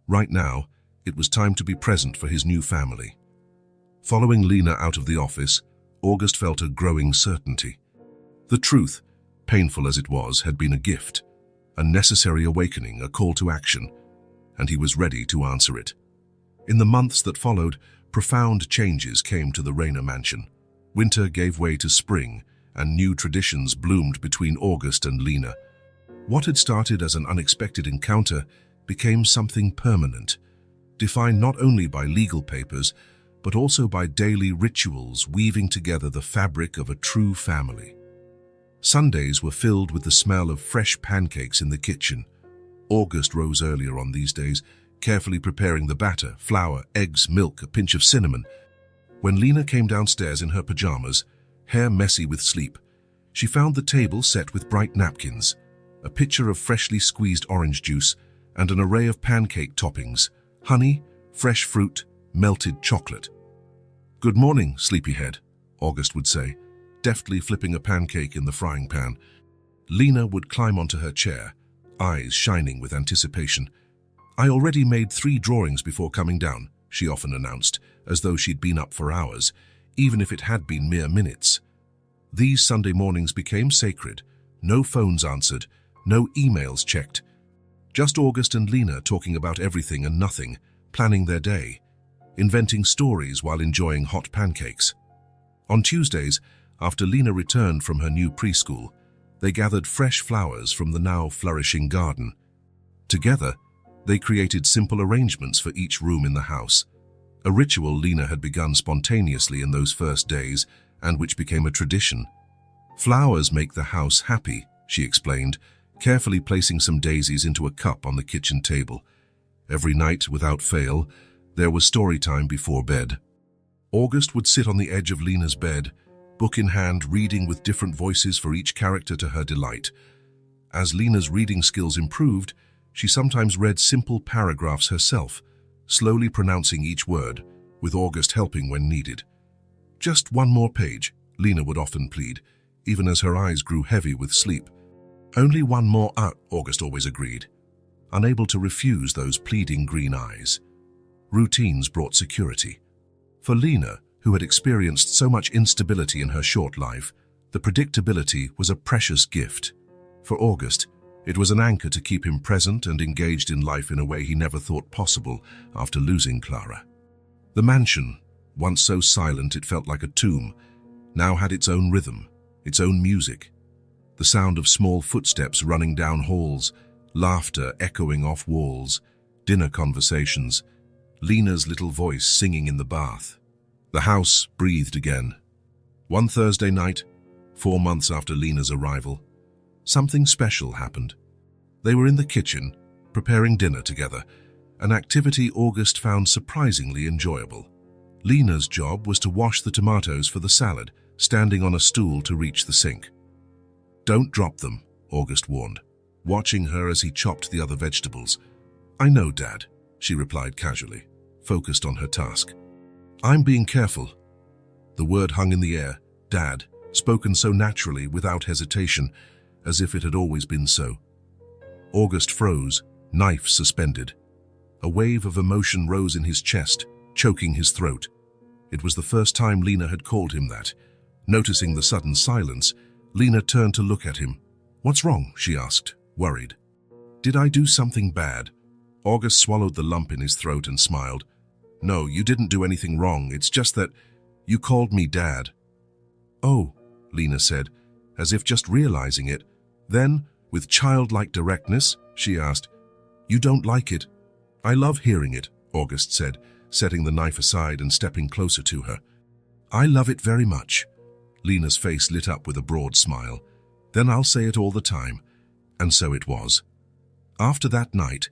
Speaker 1: Right now, it was time to be present for his new family. Following Lena out of the office, August felt a growing certainty. The truth, painful as it was, had been a gift, a necessary awakening, a call to action, and he was ready to answer it. In the months that followed, profound changes came to the Rayner mansion. Winter gave way to spring, and new traditions bloomed between August and Lena. What had started as an unexpected encounter became something permanent, defined not only by legal papers, but also by daily rituals weaving together the fabric of a true family. Sundays were filled with the smell of fresh pancakes in the kitchen. August rose earlier on these days, carefully preparing the batter, flour, eggs, milk, a pinch of cinnamon. When Lena came downstairs in her pajamas, hair messy with sleep, she found the table set with bright napkins, a pitcher of freshly squeezed orange juice, and an array of pancake toppings, honey, fresh fruit, melted chocolate. "Good morning, sleepyhead," August would say, deftly flipping a pancake in the frying pan. Lena would climb onto her chair, eyes shining with anticipation. "I already made 3 drawings before coming down," she often announced, as though she'd been up for hours, even if it had been mere minutes. These Sunday mornings became sacred. No phones answered, no emails checked. Just August and Lena talking about everything and nothing, planning their day, inventing stories while enjoying hot pancakes. On Tuesdays, after Lena returned from her new preschool, they gathered fresh flowers from the now flourishing garden. Together, they created simple arrangements for each room in the house, a ritual Lena had begun spontaneously in those first days and which became a tradition. "Flowers make the house happy," she explained, carefully placing some daisies into a cup on the kitchen table. Every night, without fail, there was story time before bed. August would sit on the edge of Lena's bed, book in hand, reading with different voices for each character to her delight. As Lena's reading skills improved, she sometimes read simple paragraphs herself, slowly pronouncing each word, with August helping when needed. "Just one more page," Lena would often plead, even as her eyes grew heavy with sleep. "Only one more," August always agreed, unable to refuse those pleading green eyes. Routines brought security. For Lena, who had experienced so much instability in her short life, the predictability was a precious gift. For August, it was an anchor to keep him present and engaged in life in a way he never thought possible after losing Clara. The mansion, once so silent it felt like a tomb, now had its own rhythm, its own music. The sound of small footsteps running down halls, laughter echoing off walls, dinner conversations, Lena's little voice singing in the bath. The house breathed again. One Thursday night, 4 months after Lena's arrival, something special happened. They were in the kitchen, preparing dinner together, an activity August found surprisingly enjoyable. Lena's job was to wash the tomatoes for the salad, standing on a stool to reach the sink. "Don't drop them," August warned, watching her as he chopped the other vegetables. "I know, Dad," she replied casually, focused on her task. "I'm being careful." The word hung in the air, Dad, spoken so naturally, without hesitation, as if it had always been so. August froze, knife suspended. A wave of emotion rose in his chest, choking his throat. It was the first time Lena had called him that. Noticing the sudden silence, Lena turned to look at him. "What's wrong?" she asked, worried. "Did I do something bad?" August swallowed the lump in his throat and smiled. "No, you didn't do anything wrong. It's just that you called me Dad." "Oh," Lena said, as if just realizing it. Then, with childlike directness, she asked, "You don't like it?" "I love hearing it," August said, setting the knife aside and stepping closer to her. I love it very much. Lena's face lit up with a broad smile. Then I'll say it all the time. And so it was. After that night,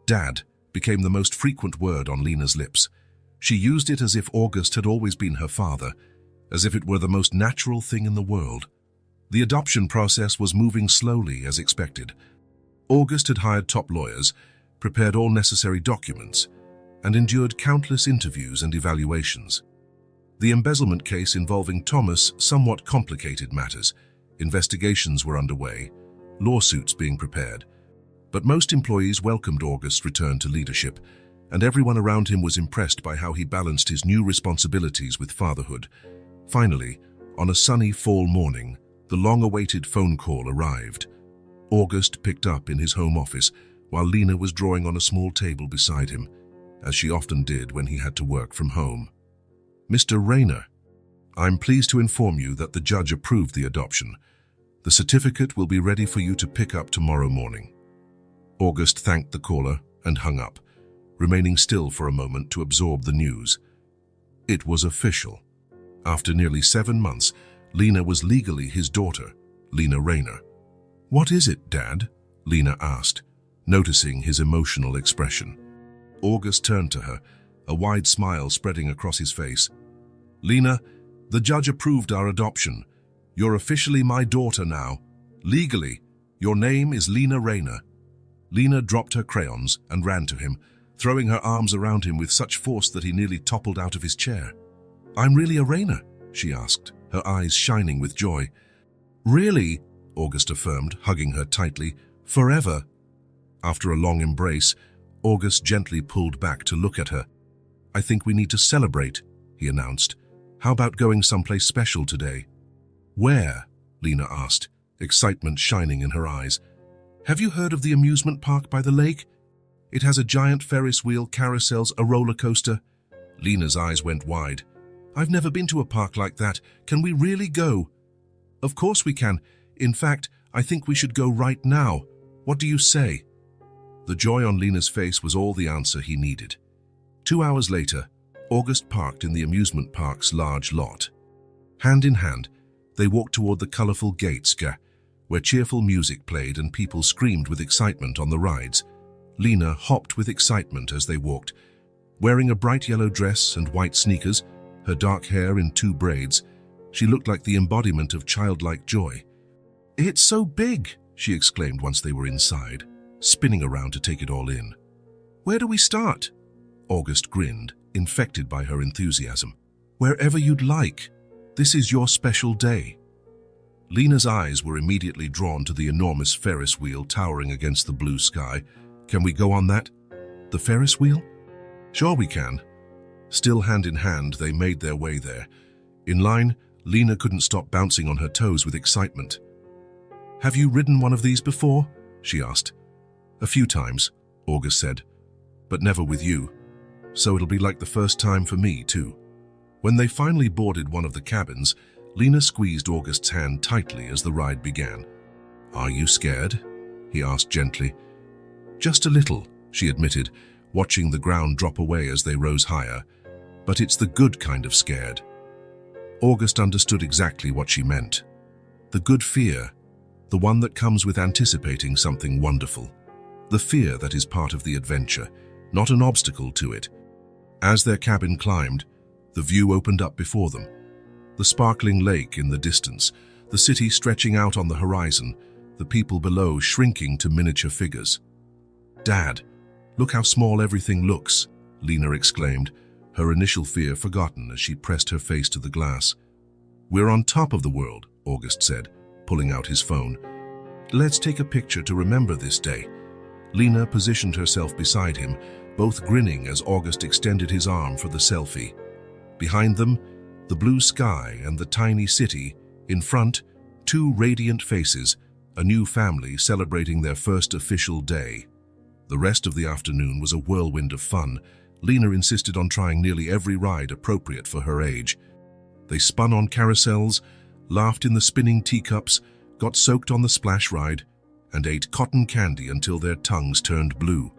Speaker 1: Dad became the most frequent word on Lena's lips. She used it as if August had always been her father, as if it were the most natural thing in the world. The adoption process was moving slowly as expected. August had hired top lawyers, prepared all necessary documents, and endured countless interviews and evaluations. The embezzlement case involving Thomas somewhat complicated matters. Investigations were underway, lawsuits being prepared. But most employees welcomed August's return to leadership, and everyone around him was impressed by how he balanced his new responsibilities with fatherhood. Finally, on a sunny fall morning, the long-awaited phone call arrived. August picked up in his home office while Lena was drawing on a small table beside him, as she often did when he had to work from home. Mr. Rayner, I'm pleased to inform you that the judge approved the adoption. The certificate will be ready for you to pick up tomorrow morning. August thanked the caller and hung up, remaining still for a moment to absorb the news. It was official. After nearly 7 months, Lena was legally his daughter, Lena Rayner. What is it, Dad? Lena asked, noticing his emotional expression. August turned to her, a wide smile spreading across his face. Lena, the judge approved our adoption. You're officially my daughter now. Legally, your name is Lena Rayner. Lena dropped her crayons and ran to him, throwing her arms around him with such force that he nearly toppled out of his chair. I'm really a Rayner? She asked, her eyes shining with joy. Really? August affirmed, hugging her tightly. Forever. After a long embrace, August gently pulled back to look at her. I think we need to celebrate, he announced. How about going someplace special today? Where? Lena asked, excitement shining in her eyes. Have you heard of the amusement park by the lake? It has a giant Ferris wheel, carousels, a roller coaster. Lena's eyes went wide. I've never been to a park like that. Can we really go? Of course we can. In fact, I think we should go right now. What do you say? The joy on Lena's face was all the answer he needed. 2 hours later, August parked in the amusement park's large lot. Hand in hand, they walked toward the colorful gates, where cheerful music played and people screamed with excitement on the rides. Lena hopped with excitement as they walked. Wearing a bright yellow dress and white sneakers, her dark hair in 2 braids, she looked like the embodiment of childlike joy. It's so big, she exclaimed once they were inside, spinning around to take it all in. Where do we start? August grinned, infected by her enthusiasm. Wherever you'd like. This is your special day. Lena's eyes were immediately drawn to the enormous Ferris wheel towering against the blue sky. Can we go on that? The Ferris wheel? Sure we can. Still hand in hand, they made their way there. In line, Lena couldn't stop bouncing on her toes with excitement. Have you ridden one of these before? She asked. A few times, August said, but never with you. So it'll be like the first time for me, too. When they finally boarded one of the cabins, Lena squeezed August's hand tightly as the ride began. Are you scared? He asked gently. Just a little, she admitted, watching the ground drop away as they rose higher. But it's the good kind of scared. August understood exactly what she meant. The good fear, the one that comes with anticipating something wonderful. The fear that is part of the adventure, not an obstacle to it. As their cabin climbed, the view opened up before them. The sparkling lake in the distance, the city stretching out on the horizon, the people below shrinking to miniature figures. Dad, look how small everything looks, Lena exclaimed, her initial fear forgotten as she pressed her face to the glass. We're on top of the world, August said, pulling out his phone. Let's take a picture to remember this day. Lena positioned herself beside him, both grinning as August extended his arm for the selfie. Behind them, the blue sky and the tiny city. In front, 2 radiant faces, a new family celebrating their first official day. The rest of the afternoon was a whirlwind of fun. Lena insisted on trying nearly every ride appropriate for her age. They spun on carousels, laughed in the spinning teacups, got soaked on the splash ride, and ate cotton candy until their tongues turned blue.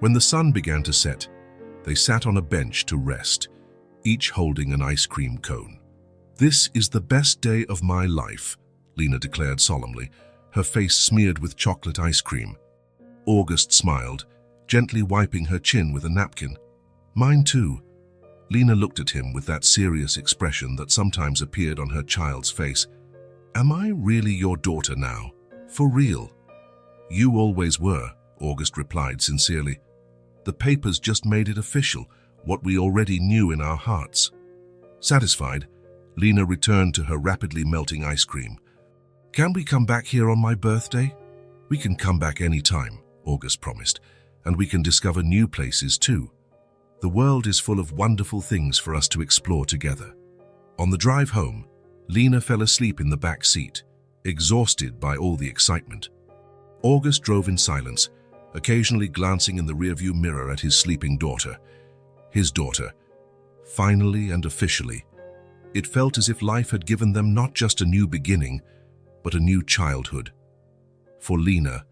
Speaker 1: When the sun began to set, They sat on a bench to rest, each holding an ice cream cone. "This is the best day of my life," Lena declared solemnly, her face smeared with chocolate ice cream. August smiled, gently wiping her chin with a napkin. "Mine too." Lena looked at him with that serious expression that sometimes appeared on her child's face. "Am I really your daughter now? For real?" "You always were," August replied sincerely. "The papers just made it official, what we already knew in our hearts." Satisfied, Lena returned to her rapidly melting ice cream. "Can we come back here on my birthday?" "We can come back any time," August promised, "and we can discover new places too. The world is full of wonderful things for us to explore together." On the drive home, Lena fell asleep in the back seat, exhausted by all the excitement. August drove in silence, occasionally glancing in the rearview mirror at his sleeping daughter. His daughter. Finally and officially. It felt as if life had given them not just a new beginning, but a new childhood. For Lena,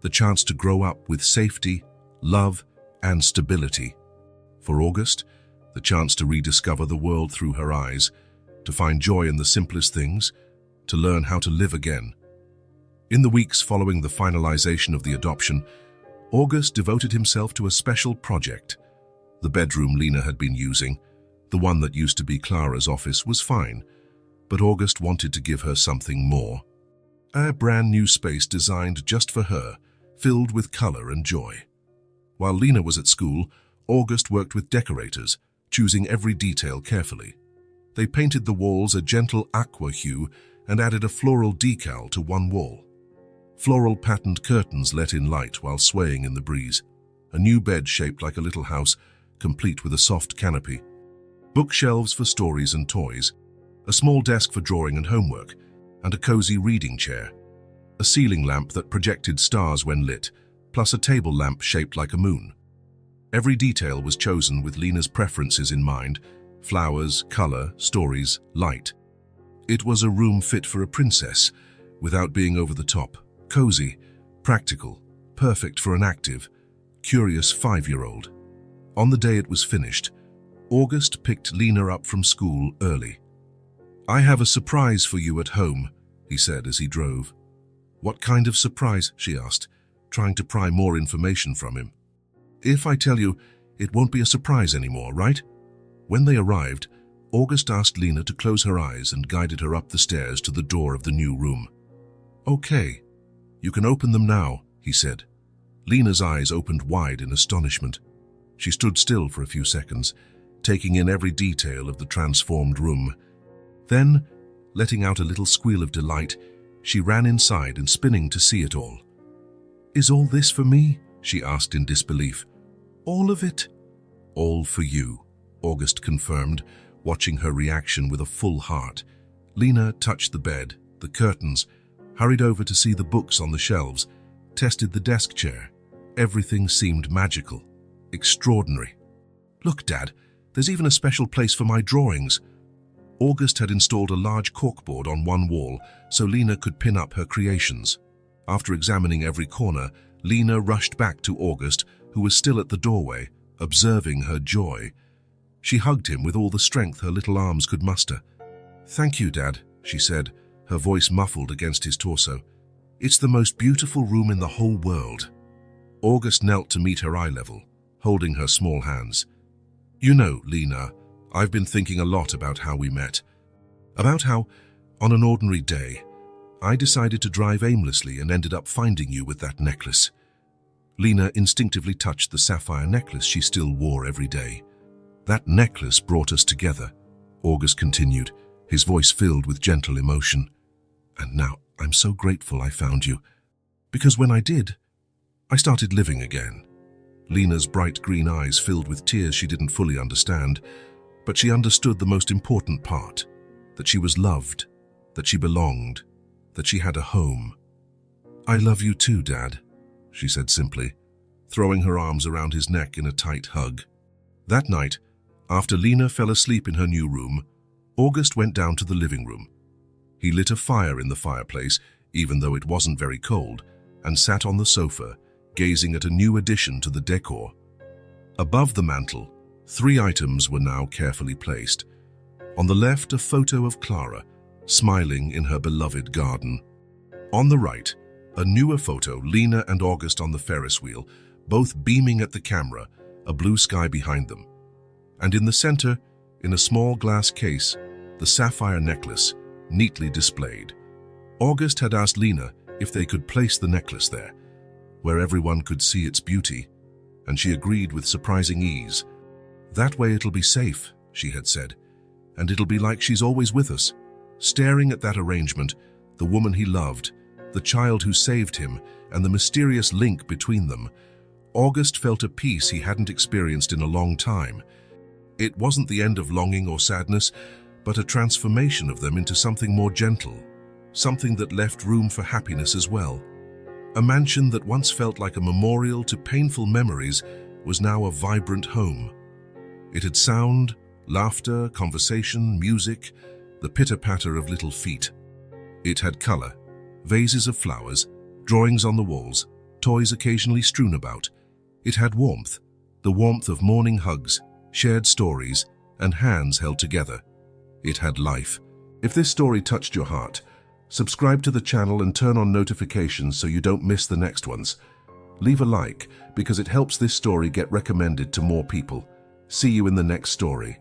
Speaker 1: the chance to grow up with safety, love, and stability. For August, the chance to rediscover the world through her eyes, to find joy in the simplest things, to learn how to live again. In the weeks following the finalization of the adoption, August devoted himself to a special project. The bedroom Lena had been using, the one that used to be Clara's office, was fine, but August wanted to give her something more. A brand new space designed just for her, filled with color and joy. While Lena was at school, August worked with decorators, choosing every detail carefully. They painted the walls a gentle aqua hue and added a floral decal to one wall. Floral patterned curtains let in light while swaying in the breeze. A new bed shaped like a little house, complete with a soft canopy. Bookshelves for stories and toys. A small desk for drawing and homework, and a cozy reading chair. A ceiling lamp that projected stars when lit, plus a table lamp shaped like a moon. Every detail was chosen with Lena's preferences in mind: flowers, color, stories, light. It was a room fit for a princess, without being over the top, cozy, practical, perfect for an active, curious 5-year-old. On the day it was finished, August picked Lena up from school early. "I have a surprise for you at home," he said as he drove. "What kind of surprise?" she asked, trying to pry more information from him. "If I tell you, it won't be a surprise anymore, right?" When they arrived, August asked Lena to close her eyes and guided her up the stairs to the door of the new room. "Okay, you can open them now," he said. Lena's eyes opened wide in astonishment. She stood still for a few seconds, taking in every detail of the transformed room. Then, letting out a little squeal of delight, she ran inside and spinning to see it all. "Is all this for me?" she asked in disbelief. "All of it?" "All for you," August confirmed, watching her reaction with a full heart. Lena touched the bed, the curtains, hurried over to see the books on the shelves, tested the desk chair. Everything seemed magical, extraordinary. "Look, Dad, there's even a special place for my drawings." August had installed a large corkboard on one wall so Lena could pin up her creations. After examining every corner, Lena rushed back to August, who was still at the doorway, observing her joy. She hugged him with all the strength her little arms could muster. "Thank you, Dad," she said, her voice muffled against his torso. "It's the most beautiful room in the whole world." August knelt to meet her eye level, holding her small hands. "You know, Lena, I've been thinking a lot about how we met. About how, on an ordinary day, I decided to drive aimlessly and ended up finding you with that necklace." Lena instinctively touched the sapphire necklace she still wore every day. "That necklace brought us together," August continued, his voice filled with gentle emotion. "And now I'm so grateful I found you. Because when I did, I started living again." Lena's bright green eyes filled with tears she didn't fully understand, but she understood the most important part, that she was loved, that she belonged, that she had a home. "I love you too, Dad," she said simply, throwing her arms around his neck in a tight hug. That night, after Lena fell asleep in her new room, August went down to the living room. He lit a fire in the fireplace, even though it wasn't very cold, and sat on the sofa, gazing at a new addition to the decor. Above the mantel, 3 items were now carefully placed. On the left, a photo of Clara, smiling in her beloved garden. On the right, a newer photo, Lena and August on the Ferris wheel, both beaming at the camera, a blue sky behind them. And in the center, in a small glass case, the sapphire necklace, neatly displayed. August had asked Lena if they could place the necklace there, where everyone could see its beauty, and she agreed with surprising ease. "That way it'll be safe," she had said, "and it'll be like she's always with us." Staring at that arrangement, the woman he loved, the child who saved him, and the mysterious link between them, August felt a peace he hadn't experienced in a long time. It wasn't the end of longing or sadness, but a transformation of them into something more gentle, something that left room for happiness as well. A mansion that once felt like a memorial to painful memories was now a vibrant home. It had sound, laughter, conversation, music, the pitter-patter of little feet. It had color, vases of flowers, drawings on the walls, toys occasionally strewn about. It had warmth, the warmth of morning hugs, shared stories, and hands held together. It had life. If this story touched your heart, subscribe to the channel and turn on notifications so you don't miss the next ones. Leave a like because it helps this story get recommended to more people. See you in the next story.